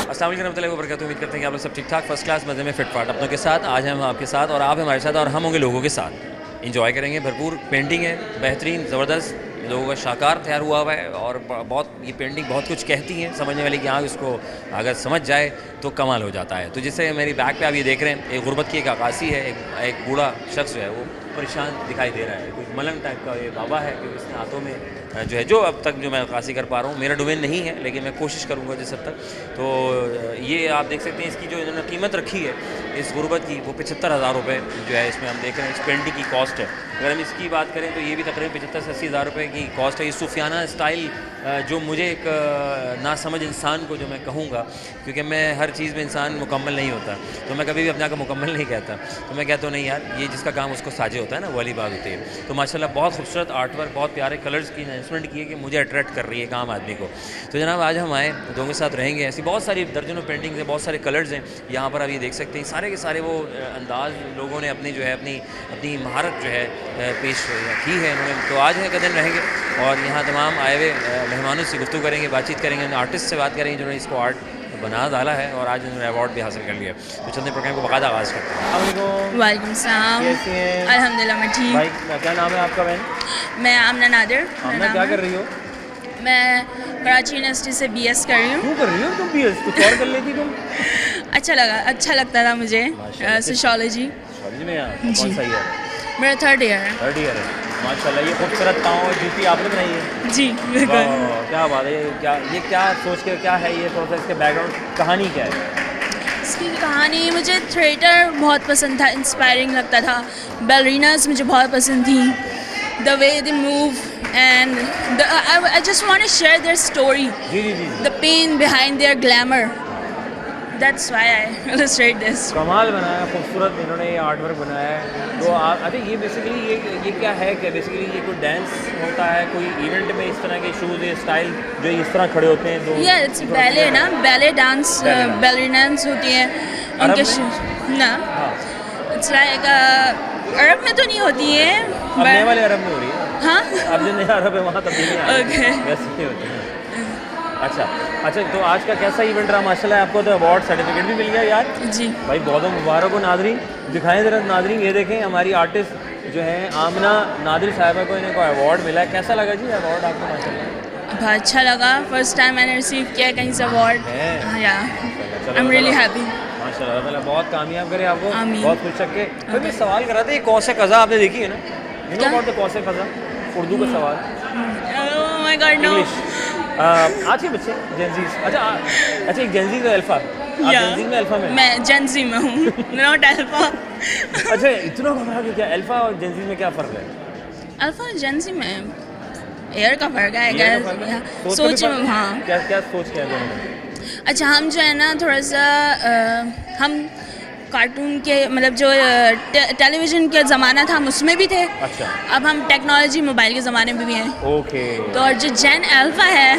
अस्सलाम वालेकुम रहमतुल्लाहि व बरकातहू। उम्मीद करते हैं कि आप लोग सब ठीक ठाक फर्स्ट क्लास मज़े में फिट फाट अपनों के साथ। आज हम आपके साथ और आप हमारे साथ और हम होंगे लोगों के साथ। इंजॉय करेंगे, भरपूर पेंटिंग है, बेहतरीन ज़बरदस्त, लोगों का शाकार तैयार हुआ हुआ है और बहुत ये पेंटिंग बहुत कुछ कहती है, समझने वाली कि हाँ इसको अगर समझ जाए तो कमाल हो जाता है। तो जिससे मेरी बैक पे आप ये देख रहे हैं, एक गुर्बत की एक अक्कासी है, एक बूढ़ा शख्स जो है वो परेशान दिखाई दे रहा है, कोई मलंग टाइप का ये बाबा है कि इसके हाथों में जो है, जो अब तक जो मैं अक्कासी कर पा रहा हूँ, मेरा डोमेन नहीं है लेकिन मैं कोशिश करूँगा जिस हद तक। तो ये आप देख सकते हैं इसकी जो इन्होंने कीमत रखी है इस गुर्बत की, वो 75,000 रुपये जो है इसमें हम देख रहे हैं इस पेंटिंग की कॉस्ट है। अगर हम इसकी बात करें तो ये भी तकरीबन 75 से 80,000 रुपये की कॉस्ट है। ये सूफियाना स्टाइल जो मुझे एक नासमझ इंसान को जो मैं कहूँगा, क्योंकि मैं हर चीज़ में इंसान मुकम्मल नहीं होता, तो मैं कभी भी अपने आप को मुकम्मल नहीं कहता, तो मैं कहता हूँ नहीं यार ये जिसका काम उसको साजे होता है ना, वो वाली बात होती है। तो माशाल्लाह बहुत खूबसूरत आर्ट वर्क, बहुत प्यारे कलर्स की इन्वेस्टमेंट की है कि मुझे अट्रैक्ट कर रही है एक आम आदमी को। तो जनाब आज हम आए, लोगों के साथ रहेंगे, ऐसी बहुत सारी दर्जनों पेंटिंग्स हैं, बहुत सारे कलर्स हैं यहाँ पर। आप ये देख सकते हैं सारे के सारे वो अंदाज लोगों ने अपनी जो है अपनी महारत जो है पेश की है इन्होंने। तो आज है कदम रहेंगे और यहाँ तमाम आए हुए मेहमानों से गुफ्तगू करेंगे, बातचीत करेंगे, उन आर्टिस्ट से बात करेंगे जिन्होंने इसको आर्ट बना डाला है और आज उन्होंने अवार्ड भी हासिल कर लिया। तो चलते प्रोग्राम को बाकायदा आगाज़ करते हैं। वालेकुम सलाम। कैसी हैं? अल्हम्दुलिल्लाह मैं ठीक। भाई क्या नाम है आपका बहन? मैं आमना नादिर। आमना क्या कर रही हो? मैं कराची यूनिवर्सिटी से BS कर रही हूँ। क्यों कर रही हो तुम BS? कुछ और कर लेती तुम? अच्छा लगता था मुझे सोशियोलॉजी। सोशियोलॉजी में यहाँ जी। कौन सा ईयर? मेरा 3rd ईयर है। 3rd ईयर है। माशाल्लाह ये खूबसूरत पाँव और जूती आपने बनाई है? जी बिल्कुल। वाह, क्या बात है। ये क्या सोच के क्या है ये, थोड़ा सा इसके बैकग्राउंड कहानी क्या है? इसकी कहानी, मुझे थिएटर बहुत पसंद था, इंस्पायरिंग लगता था। बैलरीनास मुझे बहुत पसंद थी, the way they move and I just want to share their story, जी जी जी। The pain behind their glamour. That's why I illustrate this. कमाल बनाया, खूबसूरत इन्होंने ये आर्ट वर्क बनाया है। तो आई थिंक ये बेसिकली ये क्या है कि बेसिकली ये कोई डांस होता है, कोई इवेंट में इस तरह के शूज़, ये स्टाइल जो इस तरह खड़े होते हैं? या इट्स बैले ना, बैले डांस, बैलरीनास होती हैं उनके शूज ना। इट्स लाइक अरब में तो नहीं होती है, अब नए वाले अरब में हो रही है। हाँ अब जो नया अरब है वहाँ तब्दीली आ रही है, वैसे ही होती है। अच्छा, तो आज का कैसा इवेंट रहा? माशाल्लाह आपको तो अवार्ड सर्टिफिकेट भी मिल गया यार। जी भाई बहुत मुबारक हो नादरीन। दिखाएं ज़रा नादरीन, ये देखें हमारी आर्टिस्ट जो है आमना नादिर साहिबा को, इन्हें को अवार्ड मिला है। कैसा लगा जी अवार्ड आपको? माशाल्लाह बहुत अच्छा लगा, फर्स्ट टाइम मैंने रिसीव किया कहीं से अवार्ड। या आई एम रियली हैप्पी। माशाल्लाह ताला बहुत कामयाब करे आपको, आमीन। बहुत खुश रखे। तो मैं सवाल कर रहा था, ये कौन सा कज़ा आपने देखी है ना? यू नो अबाउट द कौन सा कज़ा, उर्दू का सवाल। Oh my god no. आज के बच्चे जेंजीज, अच्छा एक जेंजीज और अल्फा, आप जेंजीज में अल्फा में? मैं जेंजी में हूँ, नॉट अल्फा। अच्छा इतना घबरा के क्या? अल्फा और जेंजीज में क्या फ़र्क है? अल्फा और जेंजी में एयर का फर्क है, ये तो फर्क है? सोच में। हाँ क्या सोच क्या है दोनों में? अच्छा, हम जो है ना थोड़ा सा हम कार्टून के मतलब जो टेलीविज़न के ज़माना था हम उसमें भी थे। अच्छा। अब हम टेक्नोलॉजी मोबाइल के ज़माने में भी हैं। ओके। तो और जो जेन अल्फा है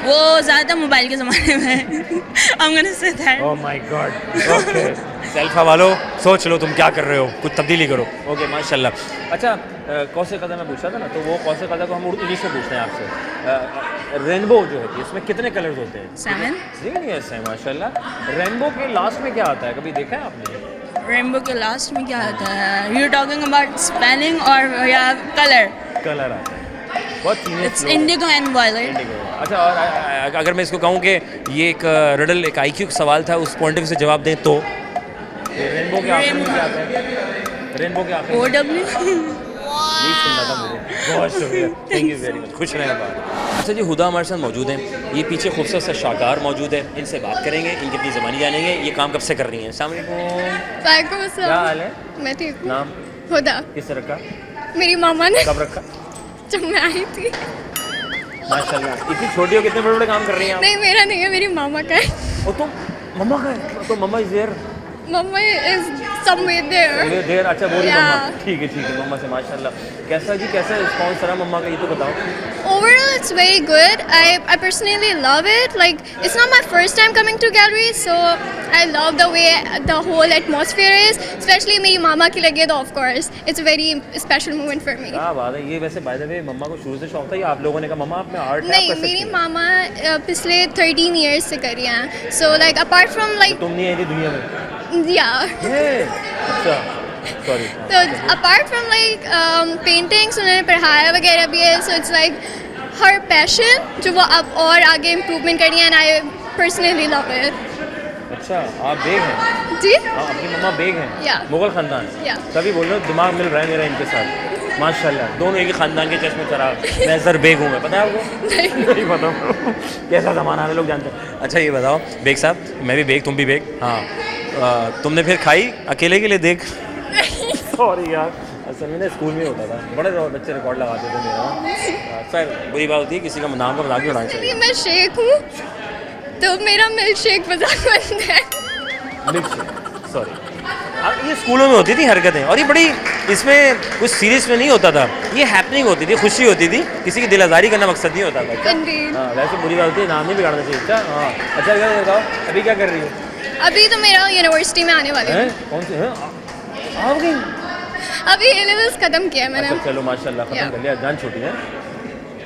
वो ज़्यादा मोबाइल के ज़माने में है। I'm gonna say that. Oh my God. Okay alpha वालों सोच लो तुम क्या कर रहे हो, कुछ तब्दीली करो। ओके माशाल्लाह। अच्छा कौन से कदम में पूछा था ना, तो वो कौन से कदम को हम इंग्लिश में पूछते हैं आपसे। रेनबो जो है इसमें कितने कलर्स होते हैं? 7। यस है माशाल्लाह। रेनबो के लास्ट में क्या आता है, कभी देखा है आपने? रेनबो के लास्ट में क्या आता है? यू टॉकिंग अबाउट स्पेलिंग और या कलर? कलर आता है, बहुत senior. It's indigo and violet. अच्छा, और अगर मैं इसको कहूँ कि ये एक रिडल, एक IQ का सवाल था, उस पॉइंट ऑफ व्यू से जवाब दें तो रेनबो के आखिर में क्या आता है? रेनबो के आखिर में OW। नहीं सुनना था मुझे। बहुत शुक्रिया, थैंक यू वेरी मच, खुश रहें बात। अच्छा जी, हुदा हमारे साथ मौजूद हैं, ये पीछे खूबसूरत सा शाकार मौजूद है, इनसे बात करेंगे, इनकी अपनी ज़बानी जानेंगे, ये काम कब से कर रही हैं। अस्सलाम वालेकुम। वालेकुम अस्सलाम। क्या हाल है? मैं ठीक हूँ। नाम हुदा। किस रखा? मेरी मामा ने कब रखा? जब मैं आई थी। माशाल्लाह, इतनी छोटी हो कितने बड़े बड़े काम कर रही हैं आप? नहीं मेरा नहीं है, मेरी मामा का है। वो तो मम्मा का है, तो mama is there. Mama is somewhere there. देर अच्छा बोली Yeah. मम्मा ठीक है मम्मा से माशाल्लाह। कैसा जी कैसा रिस्पॉन्स रहा मम्मा का ये तो बताओ। Overall, it's very good. I personally love it. Like, it's not my first time coming to gallery, so I love the way the whole atmosphere is. Especially मेरी मामा की लगे तो of course, it's a very special moment for me. क्या बात है। ये वैसे by the way मम्मा को शुरू से शौक था या आप लोगों ने कहा मम्मा आप में आर्ट नहीं, मेरी मामा पिछले 13 years से कर रही हैं. So like apart from like तुम नहीं आई थी दुनिया में। yeah. अच्छा सॉरी। तो apart from like paintings उन्होंने पढ़ाया वगैरह भी है. So it's like her passion जो वो अब और आगे improvement कर रही है and I personally love it. अच्छा आप बेग हैं। जी? आपकी मम्मा बेग हैं। Yeah. मुगल खानदान। Yeah. तभी बोल रहे हो दिमाग मिल रहा है मेरा इनके साथ। माशाल्लाह दोनों एक ही खानदान के चश्मे चराग। मैं सर बेग हूँ मैं पता है आपको? नहीं पता। कैसा ज़माना है लोग जानते हैं। अच्छा ये बताओ बेग साहब मैं भी बेग तुम भी बेग हाँ तुमने फिर खाई अकेले के लिए देख। सॉरी यार असल में ना स्कूल में होता था बड़े बच्चे रिकॉर्ड लगाते थे मेरा। सर बुरी बात होती है किसी का नाम का मजाक भी उड़ाना चाहिए। मैं शेख हूँ तो मेरा मिल्क शेक मजाक बंद है। Milk shake sorry. अब ये स्कूलों में होती थी हरकतें और ये बड़ी इसमें कुछ सीरियस में नहीं होता था। ये हैपनिंग होती थी खुशी होती थी किसी की दिल आज़ारी करना मकसद नहीं होता था। Indeed. हाँ वैसे बुरी बात होती है नाम नहीं बिगाड़ना चाहिए। अच्छा हाँ अच्छा क्या बताओ अभी क्या कर रही हो? अभी तो मेरा यूनिवर्सिटी में आने वाली हैं हूँ. कौन से हैं आप गई? अभी ए लेवल्स खत्म किया है मैंने. अच्छा चलो माशाल्लाह खत्म Yeah. कर लिया। जान छूटी है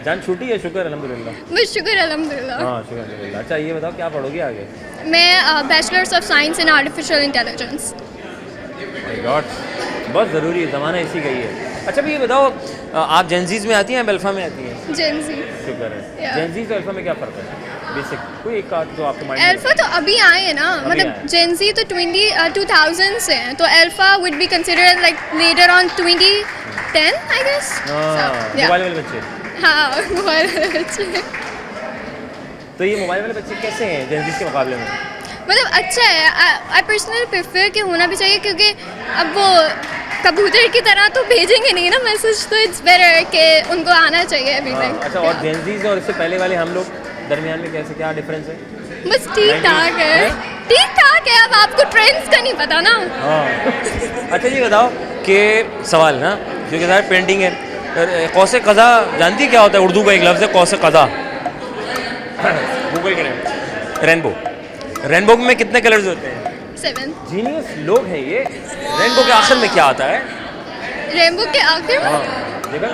जान छूटी है शुक्र अल्हम्दुलिल्लाह। बस शुक्र अल्हम्दुलिल्लाह. हाँ शुक्र अल्हम्दुलिल्लाह। अच्छा ये बताओ क्या पढ़ोगे आगे? मैं bachelors of science in artificial intelligence. My God बहुत ज़रूरी है ज़माना इसी का ही है। अच्छा भी ये बताओ आप जेंजीज में आती हैं या अल्फा में आती हैं? जेंजी. शुक्र है। Yeah. जेंजीज और अल्फा में क्या फ़र्क है? बेसिक कोई एक का जो आपके माइंड अल्फा तो अभी आए हैं ना. अभी आए मतलब हैं. जेंजी तो 2000 से हैं. तो alpha would be considered like later on 2010 I guess. Mobile वाले बच्चे। हाँ मोबाइल अच्छे. तो ये मोबाइल वाले बच्चे कैसे हैं जेंजीज के मुकाबले में? मतलब अच्छा है. आई पर्सनली प्रेफर कि होना भी चाहिए क्योंकि अब वो कबूतर की तरह तो भेजेंगे नहीं ना मैसेज. तो इट्स बेटर कि उनको आना चाहिए एवरीथिंग. अच्छा और जेंजीज और इससे पहले वाले हम लोग दरमियान में कैसे क्या डिफरेंस है? बस ठीक ठाक है. ठीक ठाक है. अब आपको ट्रेंड्स का नहीं पता ना. हाँ अच्छा ये बताओ कि सवाल ना क्योंकि सारे पेंटिंग है कौसे कज़ा जानती क्या होता है? उर्दू का एक लफ्ज़ है कौसे कज़ा. गूगल करें रेनबो. रेनबो में कितने कलर्स होते हैं? 7. जीनियस लोग हैं ये। रेनबो के आखिर में क्या आता है? रेनबो के आखिर में. हाँ देखा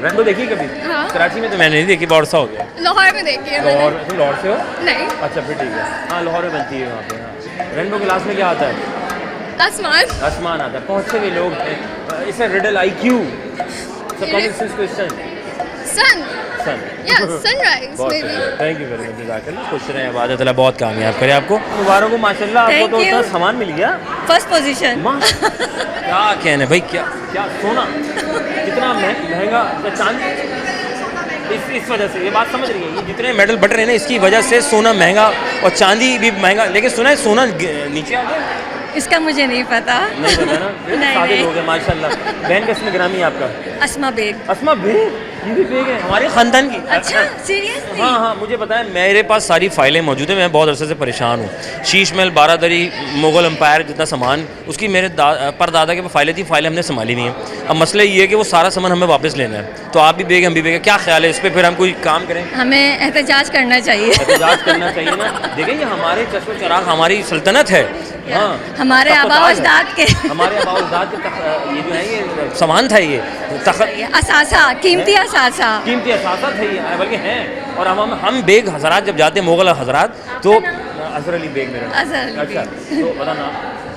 रेनबो देखी कभी? हाँ. कराची में तो मैंने नहीं देखी बहुत सा हो गया। लाहौर में देखी है लाहौर मैंने. तुम लाहौर से हो? नहीं. अच्छा फिर ठीक है। हाँ लाहौर में बनती है वहाँ पे। हाँ रेनबो के लास्ट में क्या आता है? आसमान. आसमान आता है। बहुत से भी लोग हैं इसे riddle IQ common sense question sun. Sun या सनराइज बहुत maybe. Thank you very much जज़ाकल्लाह खुश रहें इबादत अल्लाह बहुत कामयाब करे आपको। मुबारक हो माशाल्लाह आपको Thank तो you. इतना सामान मिल गया। First position. माँ क्या कहने भाई क्या क्या सोना कितना महंगा तो चांदी इस वजह से ये बात समझ रही है ये जितने मेडल बट रहे हैं ना इसकी वजह से सोना महंगा और चांदी भी महंगा। लेकिन सुना है सोना नीचे आ गया? इसका मुझे नहीं पता. नहीं पता ना नहीं, सादे नहीं. लोग हैं माशाल्लाह। बहन का इसमें ग्रामी है आपका? अस्मा बेग. अस्मा बेग ये भी बेग है हमारे ख़ानदान की। अच्छा सीरियसली. हाँ हाँ मुझे पता है मेरे पास सारी फाइलें मौजूद हैं। मैं बहुत अरसे से परेशान हूँ। शीश महल बारादरी मुग़ल एम्पायर जितना सामान उसकी मेरे परदादा के फाइलें थी फाइलें हमने संभाली नहीं है। अब मसला ये है कि वो सारा सामान हमें वापस लेना है। तो आप भी बेग हम भी बेग है क्या ख्याल है इस पर? फिर हम कोई काम करें? हमें एहतजाज करना चाहिए. एहतजाज करना चाहिए ना। देखें ये हमारे चश्म चराग हमारी सल्तनत है। हाँ हमारे तख्त आबा ताज है। अजदाद के हमारे आबा अजदाद के ये जो है ये सामान था ये तख्त असासा कीमती असासा. कीमती असासा थे ये बल्कि हैं। और हम बेग हजरात जब जाते हैं मुग़ल हजरात तो अज़हर अली बेग मेरा। अज़हर अली अच्छा तो पता ना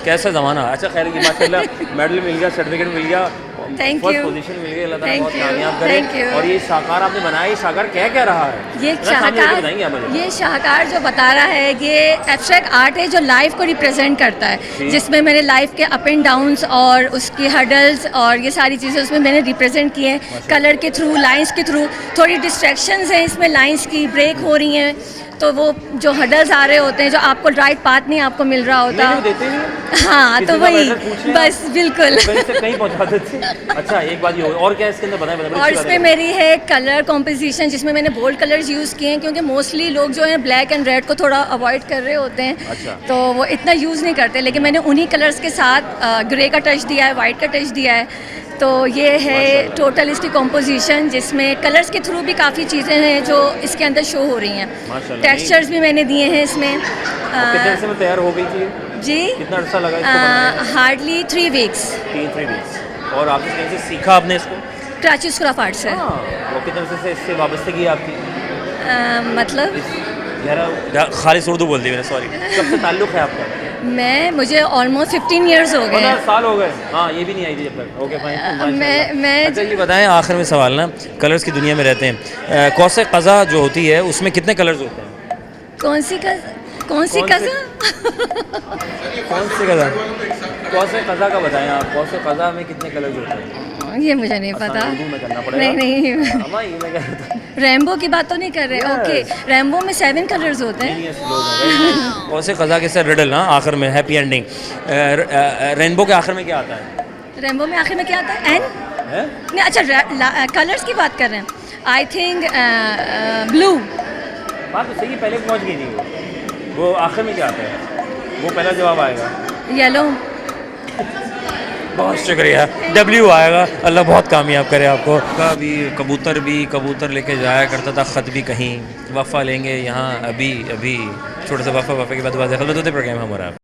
कैसा ज़माना। अच्छा खैर ये माशाल्लाह मेडल मिल गया सर्टिफिकेट मिल गया Thank फर्स्ट you. पोजीशन मिल गई। अल्लाह ताला Thank बहुत you. कामयाब Thank करे। you. और ये शाहकार आपने बनाया ये शाहकार क्या रहा है? ये जरा सामने लेके बताएंगे आप शाहकार मुझे। ये शाहकार जो बता रहा है ये एब्स्ट्रैक्ट आर्ट है जो लाइफ को रिप्रेजेंट करता है. जी. जिसमें मैंने लाइफ के अप एंड डाउन्स और उसकी हर्डल्स और ये सारी चीज़ें उसमें मैंने रिप्रेजेंट की हैं. कलर के थ्रू लाइंस के थ्रू. थोड़ी डिस्ट्रैक्शंस हैं इसमें लाइंस की ब्रेक हो रही हैं तो वो जो हडल्स आ रहे होते हैं, जो आपको राइट पाथ नहीं आपको मिल रहा होता, देते नहीं हाँ, किसी तो का वही एड्रेस पूछ लें बस बिल्कुल। कहीं से कहीं पहुंचा देते। अच्छा एक बात ये और क्या है इसके अंदर बताएं बड़ी और अच्छी बात इसमें है। मेरी है कलर कॉम्पोजिशन, जिसमें मैंने बोल्ड कलर्स यूज़ किए हैं, क्योंकि मोस्टली लोग जो है ब्लैक एंड रेड को थोड़ा अवॉइड कर रहे होते हैं। अच्छा। तो वो इतना यूज़ नहीं करते, लेकिन मैंने उन्हीं कलर्स के साथ ग्रे का टच दिया है, वाइट का टच दिया है। तो ये है टोटल इसकी कॉम्पोजिशन, जिसमें कलर्स के थ्रू भी काफ़ी चीज़ें हैं जो इसके अंदर शो हो रही हैं। माशाल्लाह। टेक्सचर्स भी मैंने दिए हैं इसमें। कितने अरसे में तैयार हो गई थी? जी, कितना अर्सा लगा इसको बनाने में? Hardly 3 weeks. 3 वीक्स। और आपने कहीं से सीखा आपने इसको? क्राचिस क्राफ्ट आर्ट से। हाँ, वो कितने अरसे से इससे वाबस्तगी है आपकी? मतलब गहरा खालिस उर्दू बोल दी मैंने, सॉरी। कब से ताल्लुक़ है आपका? मुझे ऑलमोस्ट 15 ईयर्स हो गए 15 हैं। साल हो गए। हाँ, ये भी नहीं आई थी जब तक। Okay fine. मैं अच्छा ये बताएं आखिर में सवाल ना, कलर्स की दुनिया में रहते हैं, कौसे क़ज़ा जो होती है उसमें कितने कलर्स होते हैं? कौन सी कज़ा? कौन से क़ज़ा? कौसे क़ज़ा का बताएं आप, कौसे क़ज़ा में कितने कलर्स होते हैं? ये मुझे नहीं पता। उर्दू में करना पड़ेगा। नहीं अम्मा ये मैं कह रहा था। रेनबो की बात तो नहीं कर रहे? ओके, रेनबो में 7 कलर्स होते हैं। कौसे क़ज़ा के साथ रिडल ना आखिर में हैप्पी एंडिंग। रेनबो के आखिर में क्या आता है? रेनबो में आखिर में क्या आता है? एन? है? नहीं, अच्छा कलर्स की बात कर रहे हैं। I think blue. बात तो सही, पहले पहुंच गई थी वो आखिर में क्या आता है? वो पहला जवाब आएगा। येलो। बहुत शुक्रिया। W आएगा। अल्लाह बहुत कामयाब करे आपको। भी कबूतर लेके जाया करता था ख़त भी कहीं, वफ़ा लेंगे यहाँ अभी अभी। छोटा सा वफ़ा के बाद खिदमत होते प्रोग्राम हमारा।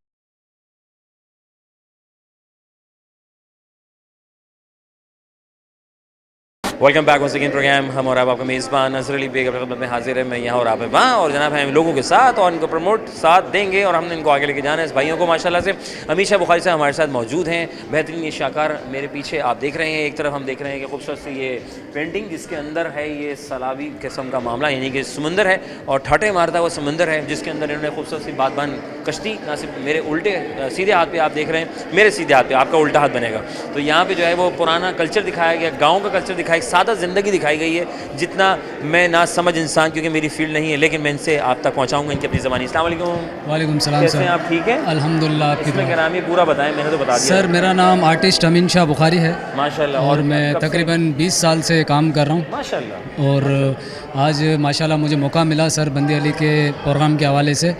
Welcome back once again program हम और आपका मेज़बान नज़र अली बेग अपनी खिदमत में हाजिर है। मैं यहाँ और आप हैं वहाँ, और जनाब हम लोगों के साथ और इनको प्रमोट साथ देंगे और हमने इनको आगे लेके जाना है। इस भाइयों को माशाल्लाह से अमीशा बुखारी साहब हमारे साथ मौजूद हैं। बेहतरीन ये शाकार मेरे पीछे आप देख रहे हैं। एक तरफ हम देख रहे हैं कि खूबसूरत सी ये पेंटिंग जिसके अंदर है ये सलाबी किस्म का मामला, यानी कि समुंदर है और ठाटे मारता हुआ समुंदर है, जिसके अंदर इन्होंने खूबसूरत सी बादबान कश्ती, ना सिर्फ मेरे उल्टे सीधे हाथ पे आप देख रहे हैं, मेरे सीधे हाथ पे आपका उल्टा हाथ बनेगा। तो यहाँ पे जो है वो पुराना कल्चर दिखाया गया, गाँव का कल्चर दिखाया, सादा ज़िंदगी दिखाई गई है। जितना मैं ना समझ इंसान, क्योंकि मेरी फील्ड नहीं है, लेकिन मैं इनसे आप तक पहुँचाऊँगा इनकी अपनी ज़बानी। अस्सलाम वालेकुम। वालेकुम सलाम कैसे सर। हैं आप? ठीक है अल्हम्दुलिल्लाह। आपकी इसमें दुआ। क्या नाम है पूरा बताएं, मैंने तो बता दिया सर मेरा नाम आर्टिस्ट अमीन शाह बुखारी है माशाल्लाह। और मैं कब से? तकरीबन 20 साल से काम कर रहा हूँ। माशाल्लाह। और आज माशाल्लाह मुझे मौका मिला सर बंदी अली के प्रोग्राम के हवाले से,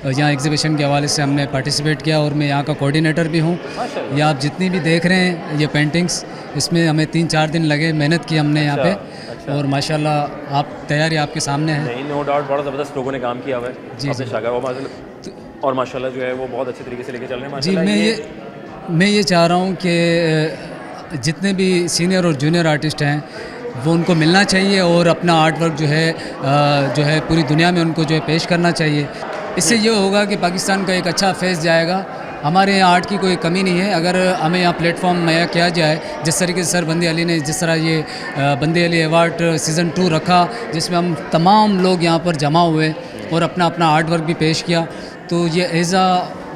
यहाँ एग्जीबिशन के हवाले से हमने पार्टिसिपेट किया और मैं यहाँ का कोऑर्डिनेटर भी हूँ। माशाल्लाह। ये आप जितनी भी देख रहे हैं ये पेंटिंग्स, इसमें हमें 3-4 दिन लगे, मेहनत की हमने यहाँ पे। अच्छा। और माशाल्लाह आप तैयारी आपके सामने है। नहीं, नो डाउट बड़ा ज़बरदस्त लोगों ने काम किया हुआ है जी, अपने जी। शागिर्द और माशाल्लाह जो है वो बहुत अच्छे तरीके से लेके चल रहे हैं जी माशाल्लाह। मैं ये चाह रहा हूँ कि जितने भी सीनियर और जूनियर आर्टिस्ट हैं वो उनको मिलना चाहिए और अपना आर्ट वर्क जो है पूरी दुनिया में उनको जो है पेश करना चाहिए। इससे ये होगा कि पाकिस्तान का एक अच्छा फेस जाएगा। हमारे यहाँ आर्ट की कोई कमी नहीं है, अगर हमें यहाँ प्लेटफॉर्म मुहैया किया जाए, जिस तरीके से सर बंदी अली ने जिस तरह ये बंदी अली अवार्ड सीज़न 2 रखा, जिसमें हम तमाम लोग यहाँ पर जमा हुए और अपना अपना आर्ट वर्क भी पेश किया, तो ये एज़ा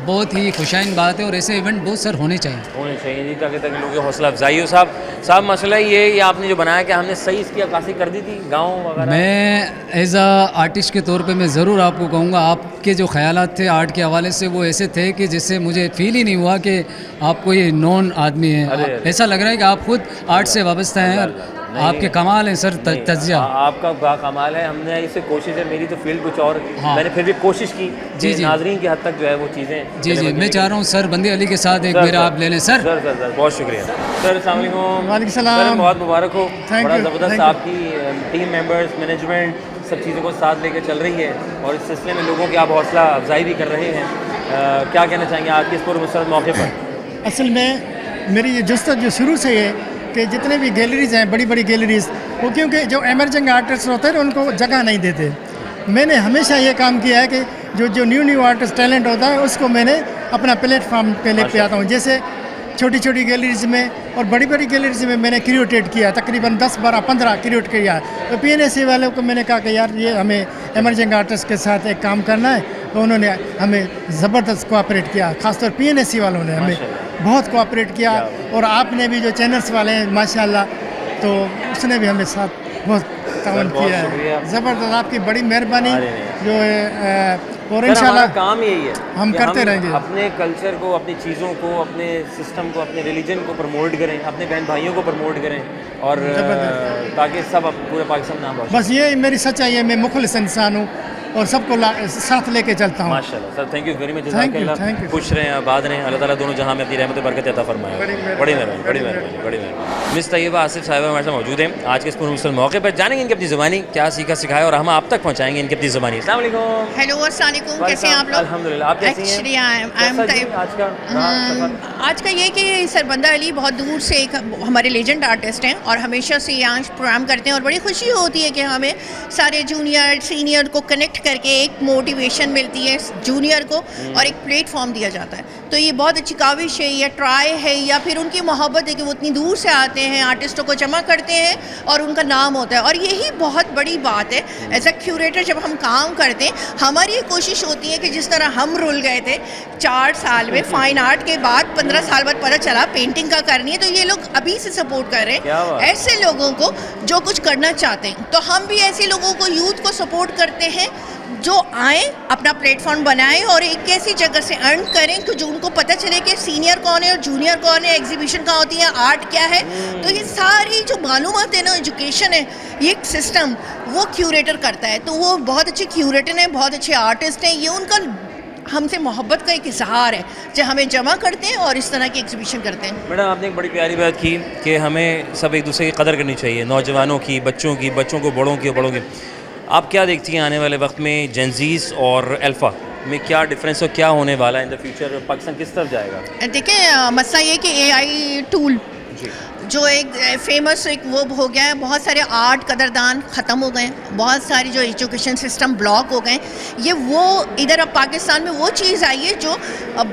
बहुत ही खुशाइन बात है और ऐसे इवेंट बहुत सर होने चाहिए जी, ताकि लोगों की हौसला अफजाई हो। साहब मसला ये आपने जो बनाया कि हमने सही इसकी अक्कासी कर दी थी गाँव वगैरह। मैं एज़ आर्टिस्ट के तौर पे मैं ज़रूर आपको कहूँगा, आपके जो ख़यालात थे आर्ट के हवाले से वो ऐसे थे कि जिससे मुझे फील ही नहीं हुआ कि आप कोई नॉन आदमी हैं। ऐसा लग रहा है कि आप खुद आर्ट से वाबस्ता हैं। आपके कमाल हैं सर, तजिया आपका कमाल है। हमने इसे कोशिश है, मेरी तो फील्ड कुछ और, हाँ। मैंने फिर भी कोशिश की जी, जी। नाजरीन की हद तक जो है वो चीज़ें। जी मैं चाह रहा हूँ सर बंदी अली के साथ एक मेरा आप ले लें सर। बहुत शुक्रिया सर। अस्सलाम वालेकुम। वालेकुम सलाम। सर बहुत मुबारक हो। Thank बड़ा you, ज़बरदस्त thank you। आपकी टीम मेंबर्स, मैनेजमेंट सब चीज़ों को साथ लेकर चल रही है और इस सिलसिले में लोगों की आप हौसला अफजाई भी कर रहे हैं। क्या कहना चाहेंगे आज के इस पुरमसरत मौके पर? असल में मेरी ये जस्तजू शुरू से है कि जितने भी गैलरीज़ हैं, बड़ी बड़ी गैलरीज़, वो क्योंकि जो एमर्जिंग आर्टिस्ट होते हैं उनको जगह नहीं देते। मैंने हमेशा ये काम किया है कि जो न्यू आर्टिस्ट टैलेंट होता है उसको मैंने अपना प्लेटफॉर्म पे लेके आता हूँ। जैसे छोटी छोटी गैलरीज़ में और बड़ी बड़ी गैलरीज़ में मैंने क्रिएटेड किया, तकरीबन 10, 12, 15 क्रिएट किया। तो PNSC वालों को मैंने कहा कि यार ये हमें एमर्जिंग आर्टिस्ट के साथ एक काम करना है, तो उन्होंने हमें ज़बरदस्त कोऑपरेट किया। ख़ासतौर PNSC वालों ने हमें बहुत कोऑपरेट किया और आपने भी जो चैनल्स वाले हैं माशाल्लाह, तो उसने भी हमें साथ बहुत ताउन बहुत किया शुक्रिया। है। ज़बरदस्त, आपकी बड़ी मेहरबानी अरे नहीं। जो है और सर, हमारा इंशाल्लाह काम यही है हम कि करते रहेंगे। अपने कल्चर को, अपनी चीज़ों को, अपने सिस्टम को, अपने रिलीजन को प्रमोट करें, अपने बहन भाइयों को प्रमोट करें और ज़बरदस्त। ताकि सब पूरे पाकिस्तान नाम रोशन। बस ये मेरी सच्चाई है, मैं मुखलिस इंसान हूँ और सबको साथ लेके चलता हूँ। माशाल्लाह sir, thank you very much. Thank you, जज़ाकल्लाह। thank you. खुश रहें, आबाद रहें, अल्लाह ताला दोनों जहां में अपनी रहमत बरकत अता फरमाए। बड़ी मेहरबानी, बड़ी मेहरबानी, बड़ी मेहरबानी, बड़ी मेहरबानी। मिस तैयबा आसिफ साहिबा हमारे साथ मौजूद हैं। आज के इस पुरमसलन मौके पर जानेंगे इनकी अपनी ज़ुबानी क्या सीखा सिखाया और हम आप तक पहुँचाएंगे इनकी अपनी ज़ुबानी। अस्सलाम वालेकुम। हेलो अस्सलाम वालेकुम, कैसे हैं आप लोग? अल्हम्दुलिल्लाह, आप कैसी हैं? एक्चुअली आई एम कैसा जी आज का रहा सफ़र? आज का ये कि सरबंदा अली बहुत दूर से एक हमारे लेजेंड आर्टिस्ट हैं और हमेशा से यहाँ प्रोग्राम करते हैं और बड़ी खुशी होती है कि हमें सारे जूनियर सीनियर को कनेक्ट करके एक मोटिवेशन मिलती है जूनियर को और एक प्लेटफॉर्म दिया जाता है। तो ये बहुत अच्छी काविश है या ट्राई है या फिर उनकी मोहब्बत है कि वो इतनी दूर से आते हैं, आर्टिस्टों को जमा करते हैं और उनका नाम होता है। और यही बहुत बड़ी बात है। एज अ क्यूरेटर जब हम काम करते हैं, हमारी ये कोशिश होती है कि जिस तरह हम रुल गए थे 4 साल में फाइन आर्ट के बाद, 15 साल बाद पता चला पेंटिंग का करनी है, तो ये लोग अभी से सपोर्ट कर रहे क्या बात। हैं ऐसे लोगों को जो कुछ करना चाहते हैं। तो हम भी ऐसे लोगों को, यूथ को सपोर्ट करते हैं जो आए, अपना प्लेटफॉर्म बनाएं और एक ऐसी जगह से अर्न करें कि जो उनको पता चले कि सीनियर कौन है और जूनियर कौन है, एग्जीबिशन कहाँ होती है, आर्ट क्या है। तो ये सारी जो मालूमात है ना, एजुकेशन है, ये एक सिस्टम वो क्यूरेटर करता है। तो वो बहुत अच्छे क्यूरेटर हैं, बहुत अच्छे आर्टिस्ट हैं। ये उनका हमसे मोहब्बत का एक इजहार है जो हमें जमा करते हैं और इस तरह की एग्जीबिशन करते हैं। मैडम, आपने एक बड़ी प्यारी बात की कि हमें सब एक दूसरे की कदर करनी चाहिए, नौजवानों की, बच्चों को, बड़ों की और बड़ों की। आप क्या देखती हैं आने वाले वक्त में जेनजीज और अल्फ़ा में क्या डिफरेंस और क्या होने वाला है इन द फ्यूचर? पाकिस्तान किस तरफ जाएगा? देखिए, मसला ये कि AI टूल जो एक फेमस एक वो हो गया है, बहुत सारे आर्ट कदरदान ख़त्म हो गए हैं, बहुत सारी जो एजुकेशन सिस्टम ब्लॉक हो गए। ये वो इधर अब पाकिस्तान में वो चीज़ आई है जो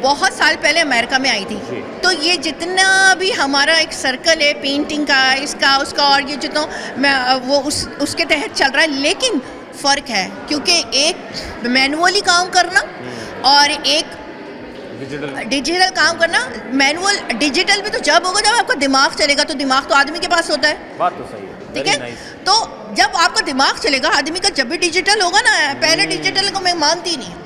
बहुत साल पहले अमेरिका में आई थी। तो ये जितना भी हमारा एक सर्कल है पेंटिंग का, इसका उसका, और ये जितना वो उसके तहत चल रहा है, लेकिन फ़र्क है क्योंकि एक मैनुअली काम करना और एक डिजिटल काम करना। मैनुअल डिजिटल भी तो जब होगा जब आपका दिमाग चलेगा, तो दिमाग तो आदमी के पास होता है, बात तो सही है, ठीक है। तो जब आपका दिमाग चलेगा आदमी का, जब भी डिजिटल होगा ना, पहले डिजिटल को मैं मानती नहीं।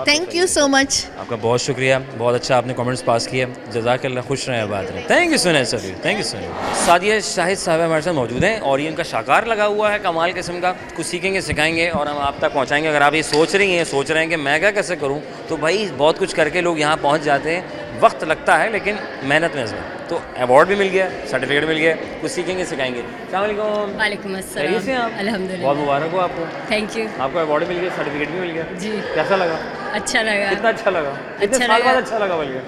Thank you so much. आपका बहुत शुक्रिया, बहुत अच्छा आपने कमेंट्स पास किए, जज़ाकल्लाह, खुश रहें, आबाद रहें। Thank you so much sir, thank you so much. Sadia Shahid साहब हमारे साथ मौजूद हैं और ये इनका शाकार लगा हुआ है कमाल किस्म का। कुछ सीखेंगे, सिखाएंगे और हम आप तक पहुंचाएंगे। अगर आप ये सोच रहे हैं कि मैं क्या कैसे करूं, तो भाई बहुत कुछ करके लोग यहाँ पहुँच जाते हैं। वक्त लगता है लेकिन मेहनत में इसमें तो अवार्ड भी मिल गया, सर्टिफिकेट मिल गया, कुछ सीखेंगे, सिखाएंगे। अस्सलाम वालेकुम। वालेकुम खैरियत से हैं आप? अल्हम्दुलिल्लाह। बहुत मुबारक हो आपको, थैंक यू। आपको अवार्ड मिल गया, सर्टिफिकेट भी मिल गया। जी। कैसा लगा? अच्छा लगा। कितना अच्छा लगा? कितने अच्छा साल बाद लगा। अच्छा लगा बल्कि?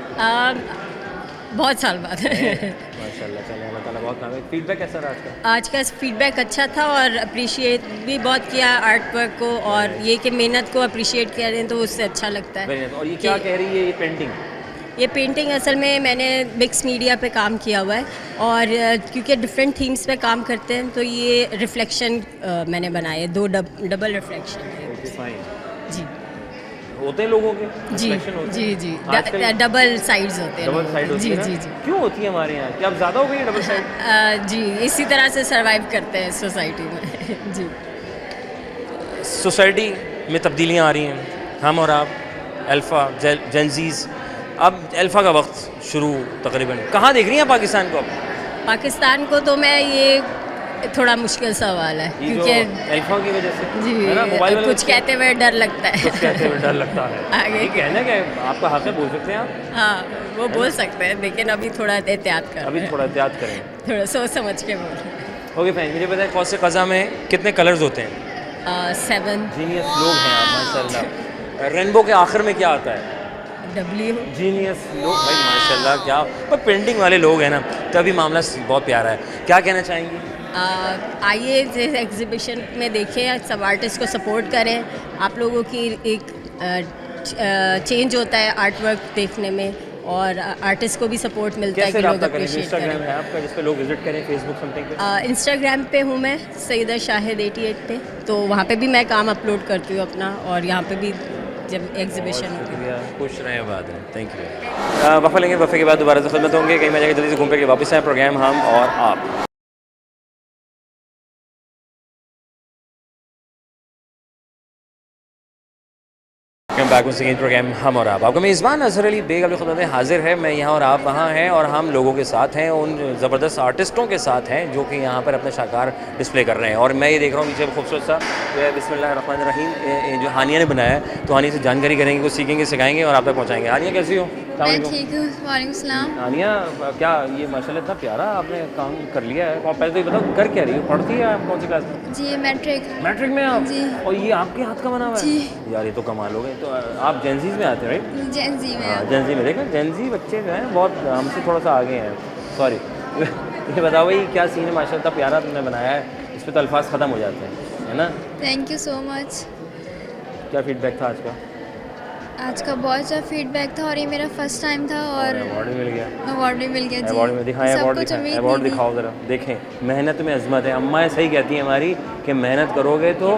बहुत साल बाद माशाल्लाह, चलो अल्लाह ताला बहुत नाम। फीडबैक कैसा रहा आज का? आज का फीडबैक अच्छा था और अप्रिशिएट भी बहुत किया आर्ट वर्क को, और ये कि मेहनत को अप्रिशिएट किया जाए तो उससे अच्छा लगता है। Very nice। और ये क्या कह रही है ये पेंटिंग? ये पेंटिंग असल में मैंने मिक्स मीडिया पे काम किया हुआ है और क्योंकि डिफरेंट थीम्स पे काम करते हैं तो ये रिफ्लेक्शन मैंने बनाए, 2 डबल रिफ्लेक्शन है। जी होते हैं लोगों के जी reflection होते हैं? जी आजकल डबल साइड्स होते हैं डबल लोगों साइड के। होती जी है ना? जी जी क्यों होती है हमारे यहाँ? क्या अब ज़्यादा हो गई है डबल साइड? जी इसी तरह से सरवाइव करते हैं सोसाइटी में। जी सोसाइटी में तब्दीलियाँ आ रही हैं, हम और आप, अल्फ़ा, जेनजीज। अब अल्फ़ा का वक्त शुरू तकरीबन, कहाँ देख रही हैं पाकिस्तान को अब? पाकिस्तान को तो मैं ये थोड़ा मुश्किल सवाल है ये जो क्योंकि अल्फ़ा की वजह से जी है ना, मोबाइल वाले कुछ कहते हुए डर लगता है। कुछ कहते हुए डर लगता है। आगे ये कहना क्या है, आपका हक है, बोल सकते हैं आप। हाँ वो बोल सकते हैं लेकिन अभी थोड़ा एहतियात कर अभी रहे हैं। थोड़ा एहतियात करें। थोड़ा सोच समझ के बोल रहे हैं। ओके फाइन, मुझे बताएं कौन से क़ज़ा में कितने कलर्स होते हैं? 7 जीनियस लोग हैं आप माशाल्लाह। रेनबो के आखिर में क्या आता है? W जीनियस लोग भाई माशाल्लाह, क्या पर पेंटिंग वाले लोग हैं ना, तभी मामला बहुत प्यारा है। क्या कहना चाहेंगी? आइए इस एग्जीबिशन में देखें, सब आर्टिस्ट को सपोर्ट करें। आप लोगों की एक चेंज होता है आर्ट वर्क देखने में और आर्टिस्ट को भी सपोर्ट मिलता है कैसे कि लोग रब्ता करें? अप्रिशिएट इंस्टाग्राम करें। है आपका जिस पे लोग विजिट करें, फेसबुक समथिंग पे? इंस्टाग्राम पे हूँ मैं, सईदा शाहिद 88 पे, तो वहाँ पे भी मैं काम अपलोड करती हूँ अपना, और यहाँ पे भी जब एग्जीबिशन होती है। शुक्रिया, खुश रहें, बात है। Thank you. वफ़ा लेंगे, वफ़े के बाद दोबारा से खिदमत होंगे। कहीं मैं जाकर जल्दी से घूम फिर के वापस आए। प्रोग्राम हम और आप। वेलकम बैक उस सेकेंड प्रोग्राम हम और आप। आपका मेज़बान अज़हर अली बेग अपनी खिदमत में हाजिर है। मैं यहाँ और आप वहाँ हैं और हम लोगों के साथ हैं, उन ज़बरदस्त आर्टिस्टों के साथ हैं जो कि यहाँ पर अपना शाकार डिस्प्ले कर रहे हैं। और मैं ये देख रहा हूँ नीचे खूबसूरत सा बिस्मिल्लाहिर्रहमानिर्रहीम जो हानिया ने बनाया है, तो हानिया से जानकारी करेंगे, कुछ सीखेंगे, सिखाएंगे और आप तक पहुँचाएंगे। हानिया कैसी हो? मैं ठीक हूँ, वालेकुम सलाम। हानिया क्या ये माशाल्लाह इतना प्यारा आपने काम कर लिया है। और पहले तो ये बताओ कर क्या रही हो, पढ़ती है आप कौन सी क्लास में? जी मैट्रिक। मैट्रिक में आप? जी। और ये आपके हाथ का बना हुआ है? जी। यार ये तो कमाल हो गए। तो आप जेंजीज में आते हैं राइट? जेंजी में। हाँ जेंजी में। देखा जेंजी बच्चे जो हैं बहुत हमसे थोड़ा सा आगे हैं। सॉरी ये बताओ भाई क्या सीन है, माशाल्लाह इतना प्यारा तुमने बनाया है, इस पर तो अल्फाज ख़त्म हो जाते हैं, है ना? Thank you so much. क्या फीडबैक था आज का? आज का बहुत अच्छा फीडबैक था और ये मेरा फर्स्ट टाइम था और अवार्ड भी मिल गया। अवार्ड भी मिल गया जी। अवार्ड में दिखाएं, सब अवार्ड कुछ दिखाएं, उम्मीद अवार्ड नहीं थी। दिखाओ ज़रा देखें। मेहनत में अजमत है, अम्मा सही कहती हैं हमारी कि मेहनत करोगे तो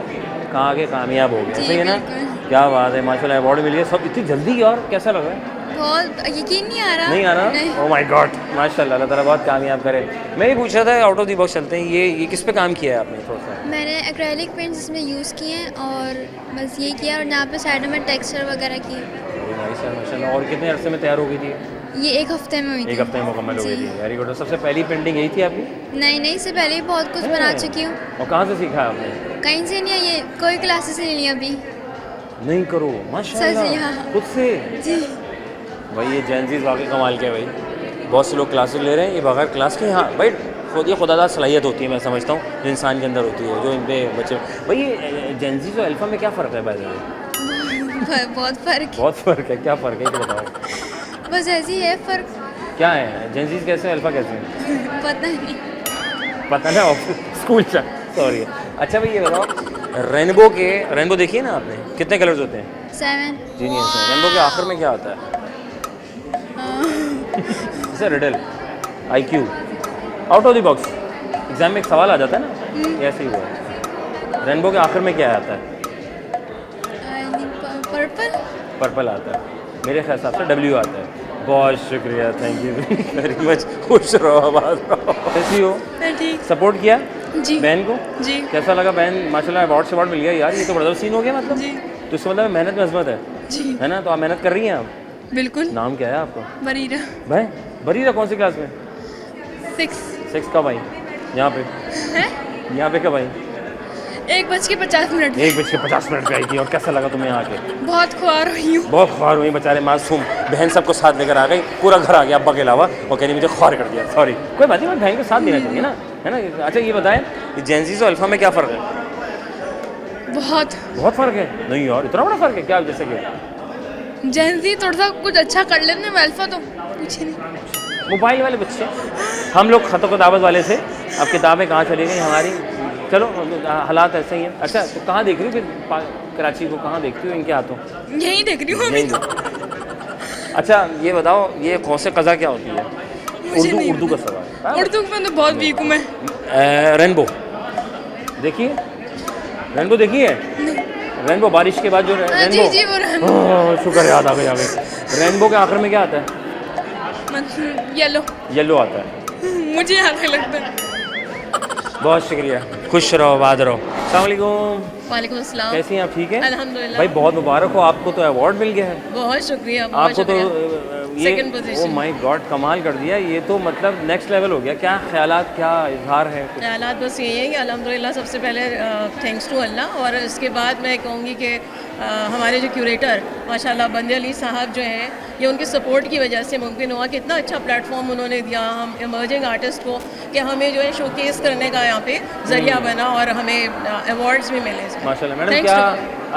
कहाँ आगे कामयाब हो गए, जी, सही है ना? बिल्कुल। क्या बात है माशाल्लाह, अवार्ड मिल गया सब इतनी जल्दी। और कैसा लग रहा है? बहुत यकीन नहीं आ रहा। नहीं आ रहा? नहीं। ओह माय गॉड माशाल्लाह, अल्लाह ताला बहुत कामयाब करे। मैं ये पूछ रहा था आउट ऑफ द बॉक्स चलते हैं, ये किस पे काम किया है आपने थोड़ा सा? मैंने एक्रेलिक पेंट्स इसमें यूज़ किए हैं और बस यही किया और यहाँ पे साइड में टेक्सचर वगैरह किए। नाइस है माशाल्लाह। और कितने अरसे में तैयार हो गई थी? ये एक हफ्ते में हुई थी। एक हफ्ते में मुकम्मल हो गई जी। थी। Very good. सबसे पहली पेंटिंग यही थी आपकी? नहीं नहीं, इससे पहले ही बहुत कुछ बना चुकी हूँ। और कहाँ से सीखा है आपने? कहीं से नहीं है, ये कोई क्लासेस नहीं ली अभी। नहीं करो सर जी, माशाल्लाह हाँ। खुद से? जी। भाई ये जेंजीज वाकई कमाल के हैं भाई। बहुत से लोग क्लासेस ले रहे हैं, ये बगैर क्लास के। हाँ भाई खुद ये खुदादा सलाहियत होती है, मैं समझता हूँ जो इंसान के अंदर होती है, जो इन पे बच्चे। भाई ये जेंजीज और अल्फ़ा में क्या फ़र्क है भाई? बहुत फ़र्क है। बहुत फ़र्क है। क्या फ़र्क है ये बताओ। बस ऐसे ही है फ़र्क। क्या है जेंजीज कैसे, अल्फ़ा कैसे हैं? पता नहीं। पता ना स्कूल चा सॉरी। अच्छा भाई ये बताओ रेनबो देखिए ना आपने, कितने कलर्स होते हैं? 7। जीनियस है। रेनबो के आखिर में क्या होता है? जैसे riddle IQ out of the box exam में एक सवाल आ जाता है ना, ऐसे ही हुआ है। रेनबो के आखिर में क्या आता है? पर्पल। पर्पल आता है। मेरे हिसाब से W आता है। बहुत शुक्रिया, थैंक यू वेरी मच। खुश रहो, आबाद रहो। कैसी हो? मैं ठीक। सपोर्ट किया जी। बहन को? जी। कैसा लगा बहन? माशाल्लाह अवार्ड मिल गया यार, ये तो बड़ा सीन हो गया मतलब। जी। तो इसका मतलब मेहनत में अजमत है, जी है ना? तो आप मेहनत कर रही हैं आप? बिल्कुल। नाम क्या है आपका? बरीरा। भाई बरीरा कौन सी क्लास में? 6। कब आई यहाँ पे? यहाँ पे कब आई? 1:50 1:50 पे आई थी। और कैसा लगा तुम्हें यहाँ आके? बहुत खुआर हुई हूँ। बहुत ख्वार हुई बेचारे मासूम। बहन सबको साथ लेकर आ गई, पूरा घर आ गया अब्बा के अलावा, और कह रही मुझे ख्वार कर दिया। सॉरी कोई बात नहीं, बहन को साथ देना चाहिए ना, है ना? अच्छा ये बताएं जेंजीज और अल्फ़ा में क्या फ़र्क है? बहुत फ़र्क है। नहीं यार इतना बड़ा फ़र्क है क्या? जैसे कि जेंजी थोड़ा सा कुछ अच्छा कर लेते हैं, अल्फा तो कुछ नहीं। मोबाइल वाले बच्चे, हम लोग ख़तों दावत वाले थे, अब किताबें कहाँ चली गई हमारी। चलो हालात ऐसे ही हैं। अच्छा तो कहाँ देख रही हो फिर कराची को, कहाँ देखती हो इनके हाथों? यही देख रही हूँ अभी तो। अच्छा ये बताओ ये कौसे कज़ा क्या होती है? मुझे नहीं उर्दू का सवाल। उर्दू में तो बहुत वीक हूँ मैं। रेनबो देखिए, रेनबो देखिए। रेनबो बारिश के बाद जो रेनबो। जी जी वो शुक्र याद आ गया हमें। रेनबो के आखिर में क्या आता है? येलो। येलो आता है। मुझे यहाँ तक लगता है। बहुत शुक्रिया, खुश रहो, आबाद रहो। अस्सलाम वालेकुम। वालेकुम अस्सलाम। कैसी हैं आप? ठीक है अल्हम्दुलिल्लाह। भाई, बहुत मुबारक हो आपको, तो अवार्ड मिल गया है। बहुत शुक्रिया, बहुत आपको तो शुक्रिया। ये Second position। Oh my God कमाल कर दिया, ये तो मतलब नेक्स्ट लेवल हो गया। क्या ख्यालात, क्या इजहार है? ख्यालात बस यही है कि अल्हम्दुलिल्लाह सबसे पहले थैंक्स टू अल्लाह, और इसके बाद मैं कहूँगी कि हमारे जो क्यूरेटर माशाल्लाह बंदे अली साहब जो हैं, ये उनकी सपोर्ट की वजह से मुमकिन हुआ कि इतना अच्छा प्लेटफॉर्म उन्होंने दिया हम इमर्जिंग आर्टिस्ट को, कि हमें जो है शोकेस करने का यहाँ पे ज़रिया बना और हमें अवार्ड्स भी मिले इसमें। माशाल्लाह। मैडम Thanks क्या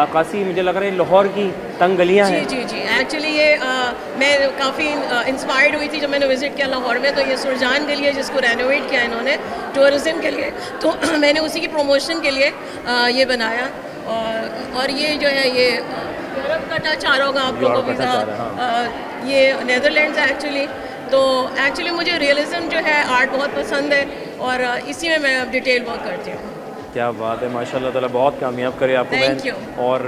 आकाशी मुझे लग रहा है लाहौर की तंग गलियाँ जी हैं? जी जी एक्चुअली ये मैं काफ़ी इंस्पायर्ड हुई थी जब मैंने विज़िट किया लाहौर में। तो ये सुरजान गली है जिसको रेनोवेट किया इन्होंने टूरिज़म के लिए, तो मैंने उसी की प्रमोशन के लिए ये बनाया। और ये जो है ये यूरोप का टच आ रहा होगा आप लोगों को भी। ये नीदरलैंड्स है एक्चुअली। तो एक्चुअली मुझे रियलिज़म जो है आर्ट बहुत पसंद है और इसी में मैं अब डिटेल वर्क करती हूँ। क्या बात है, माशाल्लाह ताला बहुत कामयाब करे आपको Thank बहन। you। और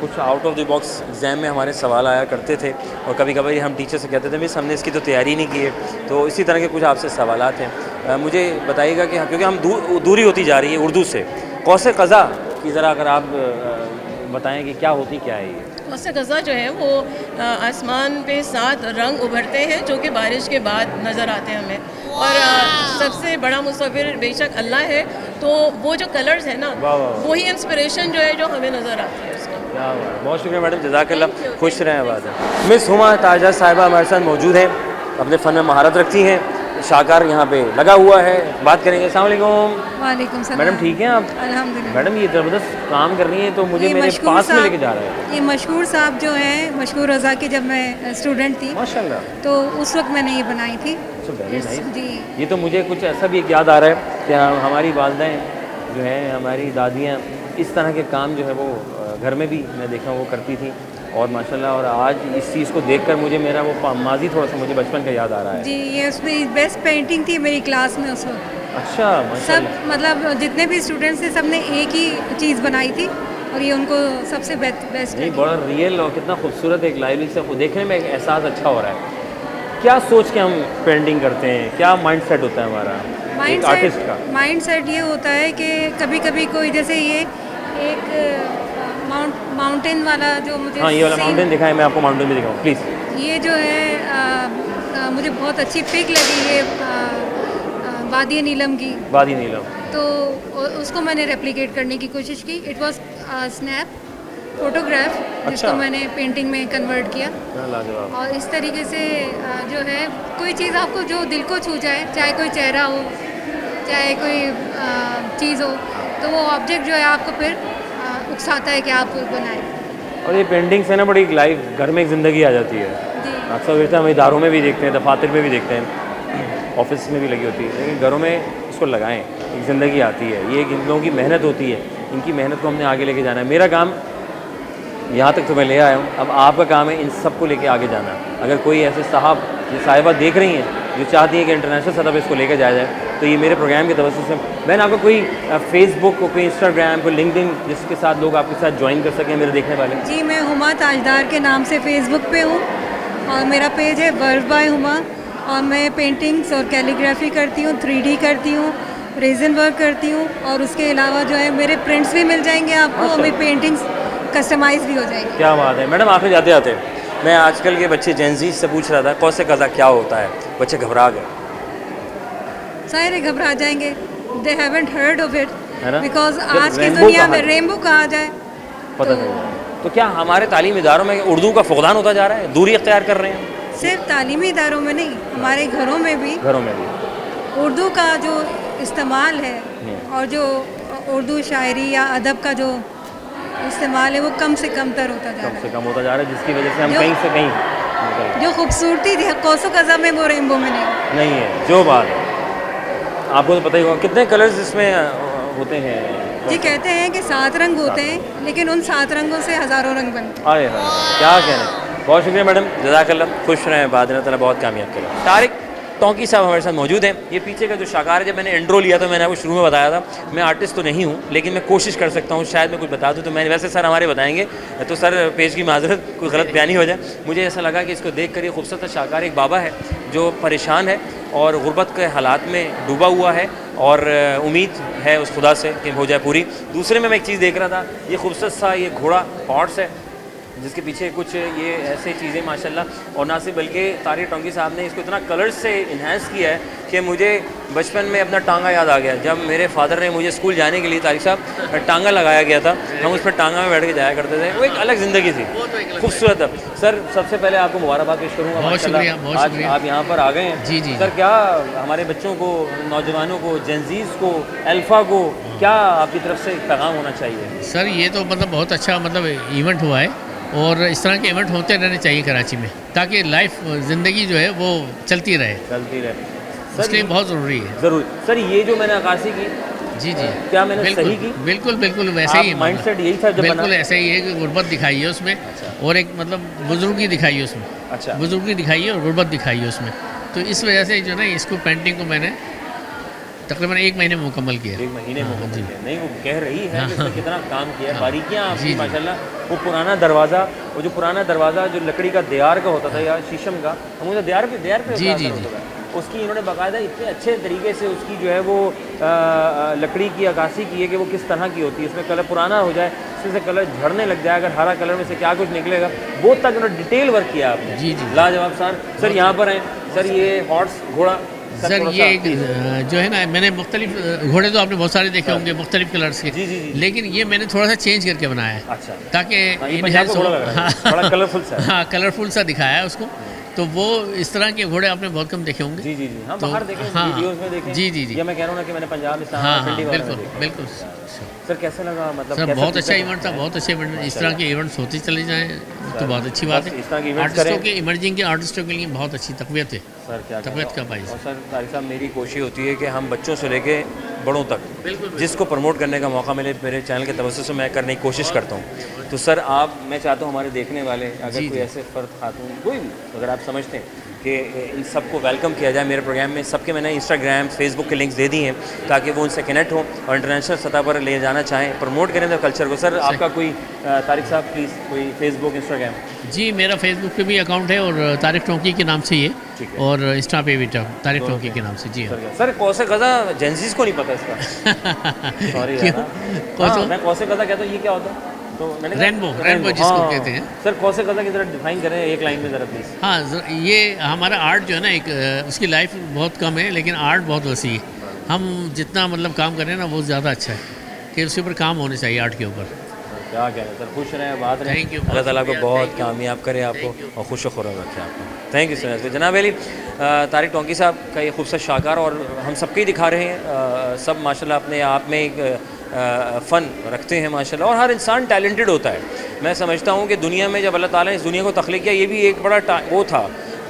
कुछ out of the box exam में हमारे सवाल आया करते थे, और कभी कभी हम टीचर से कहते थे मिस हमने इसकी तो तैयारी नहीं की है। तो इसी तरह के कुछ आपसे सवालात हैं, मुझे बताइएगा कि क्योंकि हम दूरी होती जा रही है उर्दू से, कौसे क़ज़ा की ज़रा अगर आप बताएं कि क्या होती क्या है ये। कौसे गज़ा जो है वो आसमान पे 7 रंग उभरते हैं जो कि बारिश के बाद नज़र आते हैं हमें, और सबसे बड़ा मुसव्विर बेशक अल्लाह है, तो वो जो कलर्स है ना वाह, वाह। वही इंस्पिरेशन जो है जो हमें नज़र आती है उसका। क्या हुआ? बहुत शुक्रिया मैडम, जज़ाकल्लाह, खुश रहें। बात है मिस हुमा ताजा साहिबा हमारे साथ मौजूद हैं, अपने फ़न में महारत रखती हैं, शाकार यहाँ पे लगा हुआ है, बात करेंगे। अस्सलाम वालेकुम। वालेकुम सलाम। मैडम ठीक हैं आप? अल्हम्दुलिल्लाह। मैडम ये ज़बरदस्त काम कर रही हैं, तो मुझे ये मेरे मशहूर पास में साहब- लेके जा रहा है। ये मशहूर साहब जो हैं, मशहूर रज़ा के जब मैं स्टूडेंट थी माशाल्लाह, तो उस वक्त मैंने ये बनाई थी। Very nice. जी। ये तो मुझे कुछ ऐसा भी एक याद आ रहा है कि हमारी वालदाएँ जो हैं, हमारी दादियाँ इस तरह के काम जो है वो घर में भी मैं देखा वो करती थी, और माशाल्लाह, और आज इस चीज़ को देखकर मुझे मेरा वो माजी थोड़ा सा मुझे बचपन का याद आ रहा है। जी, ये उसमें बेस्ट पेंटिंग थी मेरी क्लास में उस वक्त। अच्छा, सब माशाल्लाह। मतलब जितने भी स्टूडेंट्स थे सब ने एक ही चीज़ बनाई थी और ये उनको सबसे बेस्ट नहीं, बड़ा रियल और कितना खूबसूरत एक लाइब्रेरी से देखने में एक एहसास अच्छा हो रहा है। क्या सोच के हम पेंटिंग करते हैं, क्या माइंड सेट होता है हमारा एक आर्टिस्ट का? माइंड सेट ये होता है कि कभी कभी कोई जैसे ये एक माउंटेन वाला जो मुझे हाँ, ये वाला scene- माउंटेन दिखाएं, मैं आपको माउंटेन भी दिखाऊँ प्लीज़। ये जो है मुझे बहुत अच्छी पिक लगी ये वादी नीलम की, वादी नीलम। तो उसको मैंने रेप्लिकेट करने की कोशिश की। इट वाज स्नैप फोटोग्राफ जिसको मैंने पेंटिंग में कन्वर्ट किया, लाजवाब। और इस तरीके से जो है कोई चीज़ आपको जो दिल को छू जाए, चाहे कोई चेहरा हो चाहे कोई चीज़ हो, तो वो ऑब्जेक्ट जो है आपको फिर उकसाता है कि आप बनाएं। और ये पेंटिंग से ना बड़ी लाइफ घर में एक ज़िंदगी आ जाती है। जी। अक्सर वैसे हम इदारों में भी देखते हैं, दफातर में भी देखते हैं, ऑफिस में भी लगी होती है, लेकिन घरों में इसको लगाएं, एक ज़िंदगी आती है। ये इन लोगों की मेहनत होती है, इनकी मेहनत को हमने आगे लेके जाना है। मेरा काम यहाँ तक तो मैं ले आया हूँ, अब आपका काम है इन सबको लेके आगे जाना। अगर कोई ऐसे साहब या साहिबा देख रही हैं जो चाहती हैं कि इंटरनेशनल सतह पर इसको लेकर जाया जाए, तो ये मेरे प्रोग्राम के तवज्जुह से मैंने आपको कोई फेसबुक, कोई इंस्टाग्राम, कोई लिंक्डइन जिसके साथ लोग आपके साथ ज्वाइन कर सकें मेरे देखने वाले। जी, मैं हुमा ताजदार के नाम से फेसबुक पे हूँ और मेरा पेज है वर्क बाय हुमा, और मैं पेंटिंग्स और कैलीग्राफी करती हूँ, 3D करती हूँ, रेजन वर्क करती हूँ, और उसके अलावा जो है मेरे प्रिंट्स भी मिल जाएंगे आपको, और मेरी पेंटिंग्स कस्टमाइज भी हो जाएंगी। क्या बात है मैडम। आपने जाते जाते मैं आजकल के बच्चे जेनजी से पूछ रहा था कौसे कज़ा क्या होता है, बच्चे घबरा गए। सारे घबरा जाएंगे, they haven't heard of it, है ना? बिकॉज जब आज की रेनबो दुनिया कहा में जाए। रेनबो कहा जाए पता नहीं है। तो क्या हमारे तालीम इदारों में उर्दू का फुकदान होता जा रहा है, दूरी अख्तियार कर रहे हैं? सिर्फ तालीमी इदारों में नहीं, हमारे घरों में भी घरों में भी उर्दू का जो इस्तेमाल है और जो उर्दू शायरी या अदब का जो इस्तेमाल है वो कम से कम तर होता जा कम रहा से कम होता जा रहा है, जिसकी वजह से हम जो- कहीं से कहीं निकल है। जो खूबसूरती थी कौसो कज़ा में वो रेनबो में नहीं। नहीं है। जो बात है आपको तो पता ही होगा, कितने कलर्स इसमें होते हैं। जी, कहते हैं कि 7 रंग होते हैं, लेकिन उन 7 रंगों से हज़ारों रंग बनते हैं। आए हाय, क्या कहने। बहुत शुक्रिया मैडम, जज़ाकल्लाह, खुश रहें, बाद ताला बहुत कामयाब करें। तारिक टोंकी साहब हमारे साथ मौजूद हैं। ये पीछे का जो शाकार है, जब मैंने इंट्रो लिया तो मैंने आपको शुरू में बताया था मैं आर्टिस्ट तो नहीं हूँ, लेकिन मैं कोशिश कर सकता हूँ, शायद मैं कुछ बता दूँ। तो मैंने वैसे सर हमारे बताएंगे, तो सर पेश की माजरत, कोई गलत बयानी हो जाए। मुझे ऐसा लगा कि इसको देख कर ये खूबसूरत शाकार एक बाबा है जो परेशान है और गुर्बत के हालात में डूबा हुआ है, और उम्मीद है उस खुदा से कि हो जाए पूरी। दूसरे में मैं एक चीज़ देख रहा था, ये खूबसूरत सा ये घोड़ा हॉर्स है जिसके पीछे कुछ ये ऐसे चीज़ें माशाल्लाह, और ना सिर्फ बल्कि तारिक टोंकी साहब ने इसको इतना कलर्स से इन्हेंस किया है कि मुझे बचपन में अपना टांगा याद आ गया। जब मेरे फादर ने मुझे स्कूल जाने के लिए तारिक साहब टांगा लगाया गया था, हम उस पर टांगा में बैठ के जाया करते थे। वो एक अलग ज़िंदगी थी, खूबसूरत है। सर सबसे पहले आपको मुबारकबाद पेश करूँगा, बहुत शुक्रिया, बहुत आज शुक्रिया। आप यहाँ पर आ गए हैं। जी, जी। सर क्या हमारे बच्चों को, नौजवानों को, जेनजीज़ को, अल्फ़ा को क्या आपकी तरफ से पैगाम होना चाहिए? सर ये तो मतलब बहुत अच्छा मतलब इवेंट हुआ है, और इस तरह के इवेंट होते रहने चाहिए कराची में, ताकि लाइफ ज़िंदगी जो है वो चलती रहे, इसके लिए बहुत ज़रूरी है। ज़रूर। सर ये जो मैंने अक्कासी की, जी जी, क्या मैंने बिल्कुल सही की? बिल्कुल बिल्कुल वैसे ही माइंड सेट यही था जब बिल्कुल बना? ऐसा ही है कि गुर्बत दिखाई है उसमें, और एक मतलब बुजुर्गी दिखाई है उसमें। अच्छा। बुजुर्गी दिखाई है और गुर्बत दिखाई है उसमें, तो इस वजह से जो ना इसको पेंटिंग को मैंने तकरीबन 1 महीने में मुकम्मल किया। 1 महीने में हाँ, मुकम्मल जी। किया। नहीं वो कह रही है कि हाँ, इसमें कितना काम किया है, हाँ। बारीकियाँ जी, आपकी जी। माशाल्लाह। वो पुराना दरवाज़ा, वो जो पुराना दरवाज़ा जो लकड़ी का दियार का होता था या शीशम का, हम उसे दियार पे जी, होता जी, था। जी। उसकी इन्होंने बाकायदा इतने अच्छे तरीके से उसकी जो है वो लकड़ी की अक्कासी की है कि वो किस तरह की होती है, इसमें कलर पुराना हो जाए, इसमें से कलर झड़ने लग जाए, अगर हरा कलर में से क्या कुछ निकलेगा, वो तक उन्होंने डिटेल वर्क किया आपने। जी जी लाजवाब सर यहाँ पर हैं सर, ये हॉर्स घोड़ा सर, ये जो है ना, मैंने मुख्तलिफ घोड़े तो आपने बहुत सारे देखे होंगे मुख्तलिफ कलर्स के, लेकिन ये मैंने थोड़ा सा चेंज करके बनाया है। अच्छा, ताकि इनहैंस हो, बड़ा कलरफुल सा, हाँ कलरफुल सा दिखाया है उसको। तो वो इस तरह के घोड़े आपने बहुत कम देखे होंगे। जी जी जी, हाँ तो, बाहर देखे, हाँ, वीडियोस में देखे। जी जी जी, ये मैं कह रहा हूँ ना कि मैंने पंजाब में हाँ हाँ बिल्कुल। सर कैसे लगा, मतलब सर बहुत अच्छा इवेंट था, बहुत अच्छे इवेंट। इस तरह के इवेंट्स होते चले जाएँ तो बहुत अच्छी बात है। आर्टिस्टों के, इमर्जिंग के आर्टिस्टों के लिए बहुत अच्छी तकवीत है सर, क्या तकवीत का भाई। और सर तारिक साहब, मेरी कोशिश होती है कि हम बच्चों से लेके बड़ों तक जिसको प्रमोट करने का मौका मिले मेरे चैनल के तवज्जो से मैं करने की कोशिश करता हूँ। तो सर आप, मैं चाहता हूँ हमारे देखने वाले अगर कोई ऐसे फ़र्द खातून कोई भी अगर आप समझते हैं कि इन सबको वेलकम किया जाए मेरे प्रोग्राम में, सबके मैंने इंस्टाग्राम फेसबुक के लिंक्स दे दिए हैं ताकि वो उनसे कनेक्ट हों और इंटरनेशनल सतह पर ले जाना चाहें, प्रमोट करें तो कल्चर को। सर आपका कोई तारिक साहब प्लीज़ कोई फेसबुक इंस्टाग्राम? जी मेरा फेसबुक पे भी अकाउंट है और तारिक टोंकी के नाम से ये, और इंस्टा पे भी तारिक टोंकी के नाम से। जी सर कौसे गज़ा जेंजीज को नहीं पता इसका सॉरी मैं कौसे गज़ा कहता हूँ, ये क्या होता है? तो रेनबो जिसको कहते हैं। सर कौसे गज़ा की ज़रा डिफाइन करें एक लाइन में ज़रा प्लीज़। हाँ, ये हमारा आर्ट जो है ना, एक उसकी लाइफ बहुत कम है लेकिन आर्ट बहुत वसी है। हम जितना मतलब काम करें ना वो ज़्यादा अच्छा है कि उसके ऊपर काम होने चाहिए आर्ट के ऊपर। क्या कहना सर, खुश रहें, बात रहें। थैंक यू, अल्लाह ताला आपको बहुत कामयाब करे आपको और खुश खुर्रम रखे आपको। Thank you sir. तो जनाब अली तारिक टोंकी साहब का ये खूबसूरत शाहकार और हम सबके ही दिखा रहे हैं, सब माशाल्लाह अपने आप में एक फ़न रखते हैं माशाल्लाह, और हर इंसान टैलेंटेड होता है। मैं समझता हूँ कि दुनिया में जब अल्लाह ताला ने इस दुनिया को तख्लीक किया, ये भी एक बड़ा वो था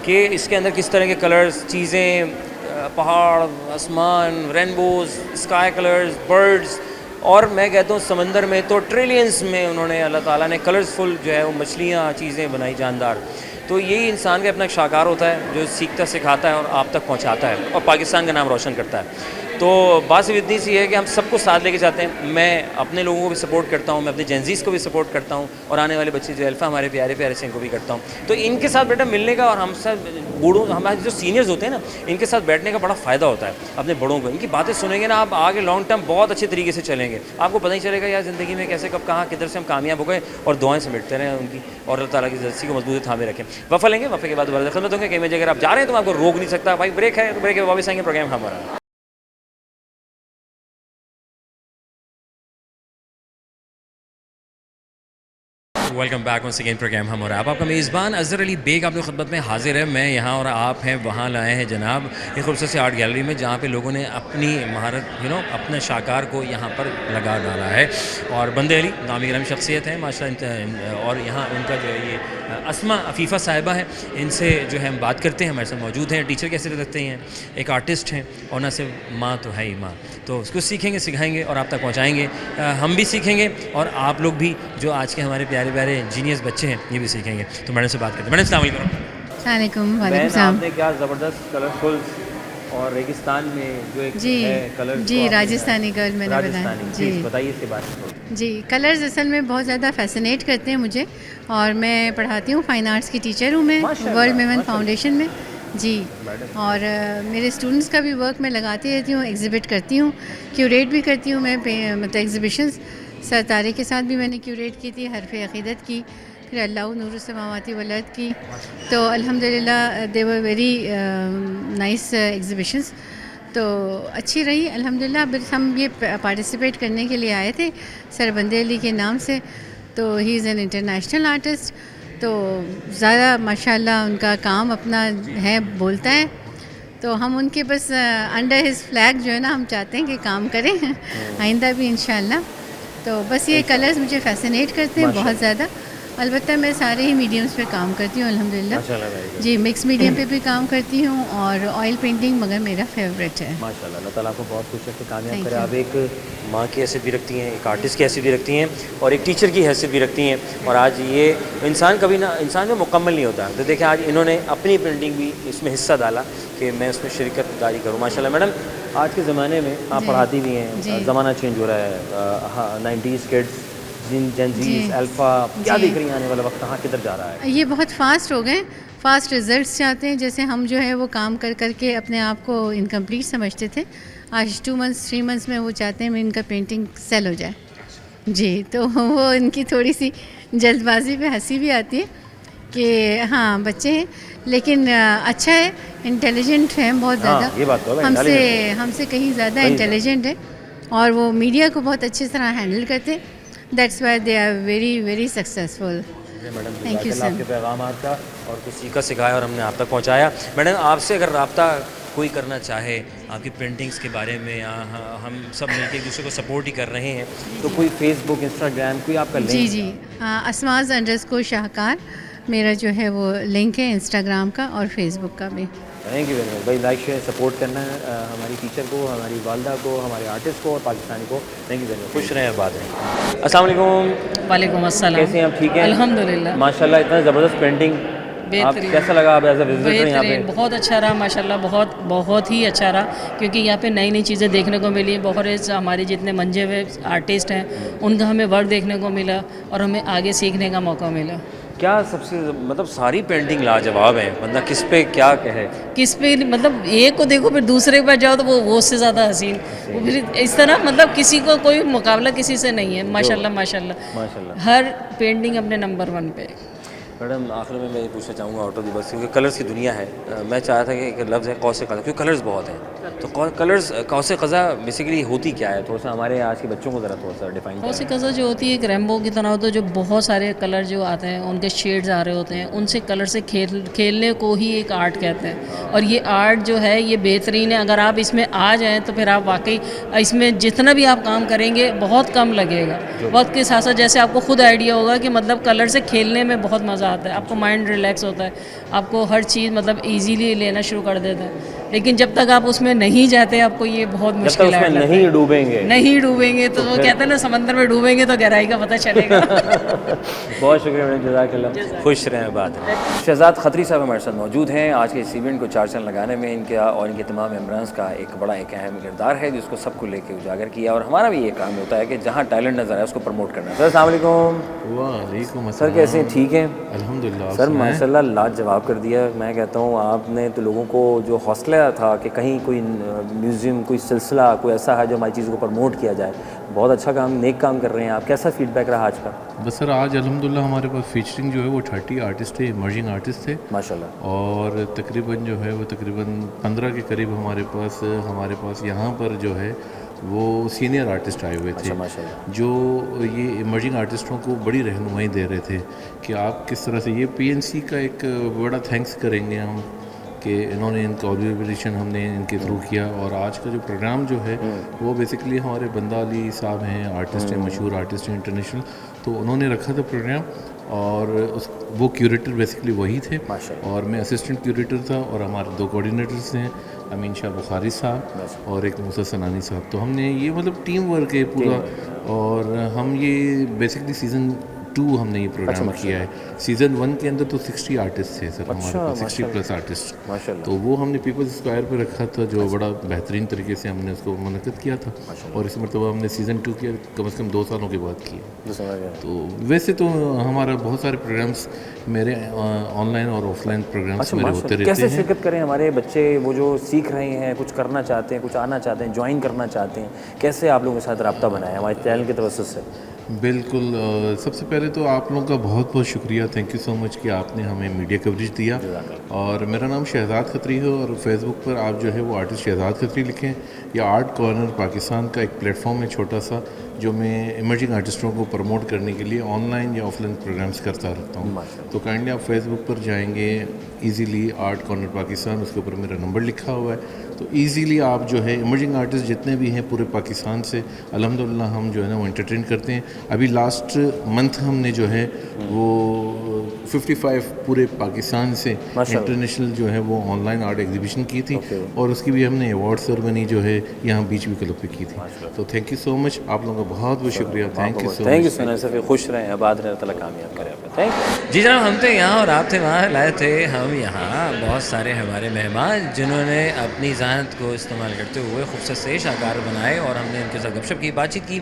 कि इसके अंदर किस तरह के कलर्स, चीज़ें, पहाड़, आसमान, रेनबोज, स्काई कलर्स, बर्ड्स, और मैं कहता हूँ समंदर में तो ट्रिलियंस में उन्होंने अल्लाह ताला ने कलरफुल जो है वो मछलियाँ, चीज़ें बनाई जानदार। तो यही इंसान का अपना एक शाहकार होता है जो सीखता सिखाता है और आप तक पहुँचाता है और पाकिस्तान का नाम रोशन करता है। तो बात सिर्फ इतनी सी है कि हम सबको साथ लेके जाते हैं। मैं अपने लोगों को भी सपोर्ट करता हूँ, मैं अपने जेंजीज़ को भी सपोर्ट करता हूँ, और आने वाले बच्चे जो अल्फ़ा हमारे प्यारे प्यारे से इनको भी करता हूँ। तो इनके साथ बेटा मिलने का और हम सब बूढ़ों, हमारे जो सीनियर्स होते हैं ना, इनके साथ बैठने का बड़ा फ़ायदा होता है। अपने बड़ों को इनकी बातें सुनेंगे ना, आप आगे लॉन्ग टर्म बहुत अच्छे तरीके से चलेंगे। आपको पता ही चलेगा यार ज़िंदगी में कैसे कब कहाँ किधर से हम कामयाब हो गए, और दुआएं समेटते रहें उनकी, और अल्लाह ताला की रस्सी को मजबूत थामे रखें। वफ़ा लेंगे, वफ़े के बाद दोबारा खिदमत होंगे। कहीं में अगर आप जा रहे हैं तो मैं आपको रोक नहीं सकता भाई, ब्रेक है तो ब्रेक के वापस आएंगे, प्रोग्राम हमारा। Welcome back one second program हम और आप। आपका मेज़बान अज़हर अली बेग आपकी खिदमत में हाजिर है। मैं यहाँ और आप हैं वहाँ लाए हैं जनाब एक खूबसूरत सी आर्ट गैलरी में, जहाँ पे लोगों ने अपनी महारत अपने शाहकार को यहाँ पर लगा डाला है। और बंदे अली नामी गिरामी शख्सियत है माशाल्लाह, और यहाँ उनका जो है ये अस्मा अफ़ीफ़ा साहिबा है, इनसे जो है हम बात करते हैं। हमारे साथ मौजूद हैं, टीचर कैसे रखते हैं, एक आर्टिस्ट हैं, और न सिर्फ माँ तो है ही माँ। तो उसको सीखेंगे, सिखाएंगे और आप तक पहुँचाएँगे। हम भी सीखेंगे और आप लोग भी जो आज के हमारे प्यारे प्यारे इंजीनियर्स बच्चे हैं ये भी सीखेंगे। तो मैडम से बात करते हैं। मैडम अस्सलाम वालेकुम। आपने क्या ज़बरदस्त कलरफुल और रेगिस्तान में जो एक है कलर, जी राजस्थानी गर्ल मैंने बनाया। जी बताइए इसके बारे में। जी कलर्स असल में बहुत ज़्यादा फैसिनेट करते हैं मुझे, और मैं पढ़ाती हूँ, फ़ाइन आर्ट्स की टीचर हूँ मैं वर्ल्ड विमेन फाउंडेशन में। जी, और मेरे स्टूडेंट्स का भी वर्क मैं लगाती रहती हूँ, एग्ज़िबिट करती हूँ, क्यूरेट भी करती हूँ मैं, मतलब एग्ज़िबिशंस। सर तारिक के साथ भी मैंने क्यूरेट की थी, हरफ़े अक़ीदत की, फिर अल्लाह नूर समावाती वलद की। तो अल्हम्दुलिल्लाह दे वर वेरी नाइस एग्ज़िबिशंस, तो अच्छी रही अल्हम्दुलिल्लाह। बस हम ये पार्टिसिपेट करने के लिए आए थे सर बंदे अली के नाम से। तो he is an international artist, तो ज़्यादा माशाल्लाह उनका काम अपना है, बोलता है। तो हम उनके बस अंडर हिज फ्लैग जो है ना, हम चाहते हैं कि काम करें आइंदा भी इंशाल्लाह। तो बस ये कलर्स मुझे फैसिनेट करते हैं बहुत ज़्यादा। अलबत्ता मैं सारे ही मीडियम्स पे काम करती हूँ अल्हम्दुलिल्लाह। जी, मिक्स मीडियम पे भी काम करती हूँ, और ऑयल पेंटिंग मगर मेरा फेवरेट है। माशाल्लाह, अल्लाह ताला आपको बहुत कुछ है कि कामयाब करे। आप एक माँ की हैसियत भी रखती हैं, एक आर्टिस्ट की हैसियत भी रखती हैं, और एक टीचर की हैसियत भी रखती हैं। और आज ये इंसान कभी ना, इंसान में मुकम्मल नहीं होता। तो देखिए आज इन्होंने अपनी पेंटिंग भी इसमें हिस्सा डाला कि मैं उसमें शिरकत दारी करूँ। माशाल्लाह मैडम, आज के ज़माने में आप पढ़ाती भी हैं, ज़माना चेंज हो रहा है, 90s kids, Gen Zs, alpha, क्या देख रही हैं आने वाला वक्त कहाँ किधर जा रहा है? ये बहुत फास्ट हो गए, फास्ट रिजल्ट्स चाहते हैं। जैसे हम जो है वो काम कर करके अपने आप को इनकम्प्लीट समझते थे, आज 2 मंथ्स 3 मंथ्स में वो चाहते हैं इनका पेंटिंग सेल हो जाए जी। तो वो इनकी थोड़ी सी जल्दबाजी पे हंसी भी आती है कि हाँ बच्चे हैं, लेकिन अच्छा है, इंटेलिजेंट है बहुत ज़्यादा। ये बात तो है, हमसे कहीं ज़्यादा इंटेलिजेंट है और वो मीडिया को बहुत अच्छी तरह हैंडल करते हैं। That's why they are very very successful. Madam Thank you, sir. आपके पैगाम का और कुछ सीखा सिखाया और हमने आप तक पहुंचाया। मैडम आपसे अगर रब्ता कोई करना चाहे आपकी पेंटिंग्स के बारे में, या हम सब मिलकर एक दूसरे को सपोर्ट ही कर रहे हैं, तो कोई फेसबुक इंस्टाग्राम कोई आपका लिंक? जी असमाज_ शाहकार मेरा जो है वो लिंक है इंस्टाग्राम का और फेसबुक का भी। थैंक यू वेरी मच भाई। लाइक शेयर सपोर्ट करना है हमारी टीचर को, हमारी वालदा को, हमारे आर्टिस्ट को और पाकिस्तानी को। Thank you very much. खुश रहें, बात रहें। अस्सलाम वालेकुम। वालेकुम अस्सलाम। कैसे हैं आप? ठीक हैं अल्हम्दुलिल्लाह। माशाल्लाह इतना ज़बरदस्त पेंटिंग, आप कैसा लगा आप एज अ विजिटर यहाँ पे? बहुत अच्छा रहा माशाल्लाह, बहुत ही अच्छा रहा, क्योंकि यहाँ पे नई नई चीज़ें देखने को मिली। बहुत हमारे जितने मंजे हुए आर्टिस्ट हैं उनका हमें वर्क देखने को मिला और हमें आगे सीखने का मौका मिला। क्या सबसे मतलब सारी पेंटिंग लाजवाब है, मतलब किस पे क्या कहे, किस पे मतलब एक को देखो फिर दूसरे पर जाओ तो वो उससे ज़्यादा हसीन, वो फिर इस तरह मतलब किसी को कोई मुकाबला किसी से नहीं है। माशाल्लाह माशाल्लाह हर पेंटिंग अपने नंबर 1 पे। मैडम आखिर में मैं ये पूछना चाहूँगा आउट ऑफ द बॉक्स, क्योंकि कलर्स की दुनिया है, मैं चाहता था कि एक लफ्ज़ है कौसे क़ज़ा, क्योंकि कलर्स बहुत हैं, तो कलर्स कौसे क़ज़ा बेसिकली होती क्या है? थोड़ा सा हमारे आज के बच्चों को ज़रा थोड़ा सा डिफाइन। कौसे क़ज़ा जो होती है एक रेनबो की तरह होता है, जो बहुत सारे कलर जो आते हैं उनके शेड्स आ रहे होते हैं, उनसे कलर से खेलने को ही एक आर्ट कहते हैं। और ये आर्ट जो है ये बेहतरीन है, अगर आप इसमें आ जाएँ तो फिर आप वाकई इसमें जितना भी आप काम करेंगे बहुत कम लगेगा। वक्त के साथ साथ जैसे आपको खुद आइडिया होगा कि मतलब कलर से खेलने में बहुत मज़ा आता है, आपको माइंड रिलैक्स होता है, आपको हर चीज़ मतलब इजीली लेना शुरू कर देता है। लेकिन जब तक आप उसमें नहीं जाते आपको ये बहुत मुश्किल है। नहीं डूबेंगे तो वो कहते हैं ना समंदर में डूबेंगे तो गहराई का पता चलेगा। बहुत शुक्रिया मैडम, जज़ाकल्लाह। खुश रहें, बात है। शहजाद खत्री साहब हमारे साथ मौजूद हैं। आज के इस इवेंट को 4 चांद लगाने में इनका और इनके तमाम मेम्बरान का एक बड़ा एक अहम किरदार है, जिसको सबको लेके उजागर किया। और हमारा भी ये काम होता है कि जहाँ टैलेंट नज़र आए उसको प्रमोट करना। सर अस्सलाम वालेकुम। वालेकुम सर कैसे हैं? ठीक हैं अल्हम्दुलिल्लाह। सर माशाल्लाह लाजवाब कर दिया। मैं कहता हूँ आपने तो लोगों को जो हौसला था कि कहीं कोई म्यूज़ियम, कोई सिलसिला, कोई ऐसा है जो हमारी चीज़ों को प्रमोट किया जाए, बहुत अच्छा काम, नेक काम कर रहे हैं आप। कैसा फीडबैक रहा आज का? बस सर आज अल्हम्दुलिल्लाह हमारे पास फीचरिंग जो है वो 30 आर्टिस्ट थे, इमर्जिंग आर्टिस्ट थे माशाल्लाह। और तकरीबन जो है वो तकरीबन 15 के करीब हमारे पास यहाँ पर जो है वो सीनियर आर्टिस्ट आए हुए थे, जो ये इमर्जिंग आर्टिस्टों को बड़ी रहनुमाई दे रहे थे कि आप किस तरह से ये PNC का एक बड़ा थैंक्स करेंगे हम कि इन्होंने इन कोलैबोरेशन हमने इनके थ्रू किया। और आज का जो प्रोग्राम जो है वो बेसिकली हमारे बंदा अली साहब हैं, आर्टिस्ट हैं, मशहूर आर्टिस्ट हैं इंटरनेशनल, तो उन्होंने रखा था प्रोग्राम और वो क्यूरेटर बेसिकली वही थे और मैं असिस्टेंट क्यूरेटर था। और हमारे 2 कोऑर्डिनेटर्स हैं, अमीन शाह बुखारी साहब और एक मूसा सनानी साहब। तो हमने ये मतलब टीम वर्क है पूरा। और हम ये बेसिकली सीज़न 2 हमने ये प्रोग्राम किया है। सीज़न 1 के अंदर तो 60 आर्टिस्ट थे सर, हमारे पास 60+ आर्टिस्ट, तो वो हमने पीपल्स स्क्वायर पे रखा था, जो बड़ा बेहतरीन तरीके से हमने उसको मुनक़्क़द किया था। और इस मरतबा हमने सीज़न 2 किया कम से कम 2 सालों के बाद किया। तो वैसे तो हमारा बहुत सारे प्रोग्राम्स मेरे ऑनलाइन और ऑफलाइन प्रोग्राम्स मेरे होते रहते हैं। कैसे शिरकत करें हमारे बच्चे, वो जो सीख रहे हैं, कुछ करना चाहते हैं, कुछ आना चाहते हैं, ज्वाइन करना चाहते हैं, कैसे आप लोगों के साथ रब्ता बनाएं हमारे चैनल की तवज्जो से? बिल्कुल, सबसे पहले तो आप लोगों का बहुत बहुत शुक्रिया, थैंक यू सो मच कि आपने हमें मीडिया कवरेज दिया। और मेरा नाम शहजाद खत्री है और फेसबुक पर आप जो है वो आर्टिस्ट शहजाद खत्री लिखें, या आर्ट कॉर्नर पाकिस्तान का एक प्लेटफॉर्म है छोटा सा, जो मैं इमर्जिंग आर्टिस्टों को प्रमोट करने के लिए ऑनलाइन या ऑफलाइन प्रोग्राम्स करता रहता हूँ। तो काइंडली आप फेसबुक पर जाएंगे, इजीली आर्ट कॉर्नर पाकिस्तान, उसके ऊपर मेरा नंबर लिखा हुआ है, तो इजीली आप जो है इमर्जिंग आर्टिस्ट जितने भी हैं पूरे पाकिस्तान से अल्हम्दुलिल्लाह हम जो है ना वो एंटरटेन करते हैं। अभी लास्ट मंथ हमने जो है वो 55 पूरे पाकिस्तान से इंटरनेशनल जो है वो ऑनलाइन आर्ट एग्जीबिशन की थी और उसकी भी हमने अवार्ड सेरेमनी जो है यहाँ बीच वी क्लब पे की थी। तो थैंक यू सो मच, आप लोगों का बहुत बहुत शुक्रिया। Thank you so much. खुश रहें, आबाद रहें, अल्लाह कामयाब करें आपको। थैंक यू जी जनाब, हम थे यहाँ और आप थे वहाँ, लाए थे हम यहाँ बहुत सारे हमारे मेहमान जिन्होंने अपनी जहानत को इस्तेमाल करते हुए खूबसूरत से शाहकार बनाए और हमने उनके साथ गपशप की, बातचीत की।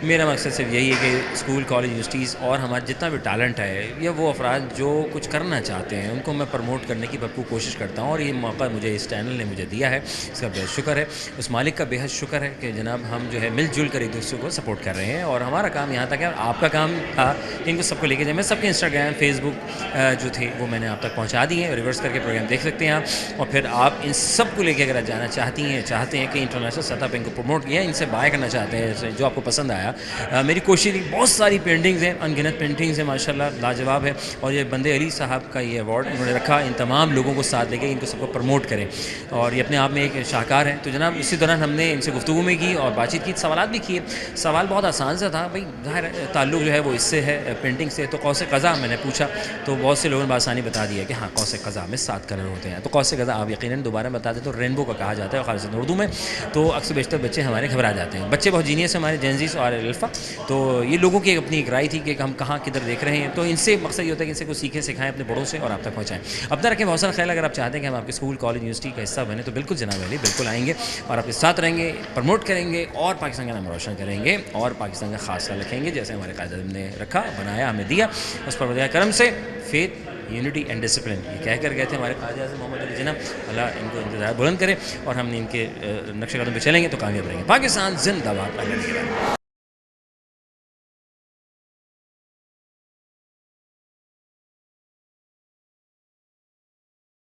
मेरा मकसद सिर्फ यही है कि स्कूल कॉलेज यूनिवर्सिटीज़ और हमारा जितना भी टैलेंट है या वो अफराद जो कुछ करना चाहते हैं उनको मैं प्रमोट करने की भरपूर कोशिश करता हूँ, और ये मौका मुझे इस चैनल ने मुझे दिया है, इसका बेहद शुक्र है, उस मालिक का बेहद शुक्र है कि जनाब हम जो है मिलजुल कर एक दूसरे को सपोर्ट कर रहे हैं। और हमारा काम यहाँ तक है, आपका काम था कि इनको सबको लेके जाए। मैं सबके इंस्टाग्राम फेसबुक जो थे वो मैंने आप तक पहुँचा दिए हैं, रिवर्स करके प्रोग्राम देख सकते हैं आप। और फिर आप इन सब को लेके अगर आप जाना चाहते हैं कि इंटरनेशनल सतह पर इनको प्रमोट किया, इनसे बाय करना चाहते हैं जो आपको पसंद आया। मेरी कोशिश बहुत सारी पेंटिंग्स हैं, अनगिनत पेंटिंग्स हैं माशाल्लाह, लाजवाब है। और ये बंदे अली साहब का ये अवार्ड उन्होंने रखा इन तमाम लोगों को साथ लेके इनको सबको प्रमोट करें, और ये अपने आप में एक शाहकार है। तो जनाब इसी दौरान हमने इनसे गुफ्तगू में की और बातचीत की, सवाल भी किए। सवाल बहुत आसान सा था भाई, ज़ाहिर ताल्लुक़ जो है वो इससे है पेंटिंग से। तो कौसे क़ज़ा मैंने पूछा तो बहुत से लोगों ने बासानी बता दिया कि हाँ कौसे क़ज़ा में 7 कलर होते हैं। तो कौसे क़ज़ा आप यकीनन दोबारा बता दें तो रेनबो का कहा जाता है खालिसन उर्दू में। तो अक्सर बेशतर बच्चे हमारे घबरा जाते हैं, बच्चे बहुत जीनियस हमारे जेंजीस और अल्फ़ा। तो ये लोगों की अपनी एक राय थी कि हम कहाँ किधर देख रहे हैं। तो इनसे मकसद ये होता है कि इनसे कुछ सीखें सिखाएं अपने बड़ों से और आप तक पहुँचाएं। अपना रखें बहुत सारा ख्याल। अगर आप चाहते हैं कि हम आपके स्कूल कॉलेज यूनिवर्सिटी का हिस्सा बने तो बिल्कुल जनाब अली बिल्कुल आएंगे और आपके साथ रहेंगे, प्रमोट करेंगे और पाकिस्तान का नाम रोशन करेंगे और पाकिस्तान का खास ख्याल रखेंगे जैसे हमारे कायद ने रखा, बनाया, हमें दिया। उस पर करम से फेथ, यूनिटी एंड डिसिप्लिन ये कहकर गए थे हमारे क़ायद आज़म मोहम्मद अली जिन्ना। अल्लाह इनको इंतज़ार बुलंद करे और हम इनके नक्शे कदम पर चलेंगे तो कामयाब रहेंगे। पाकिस्तान जिंदाबाद।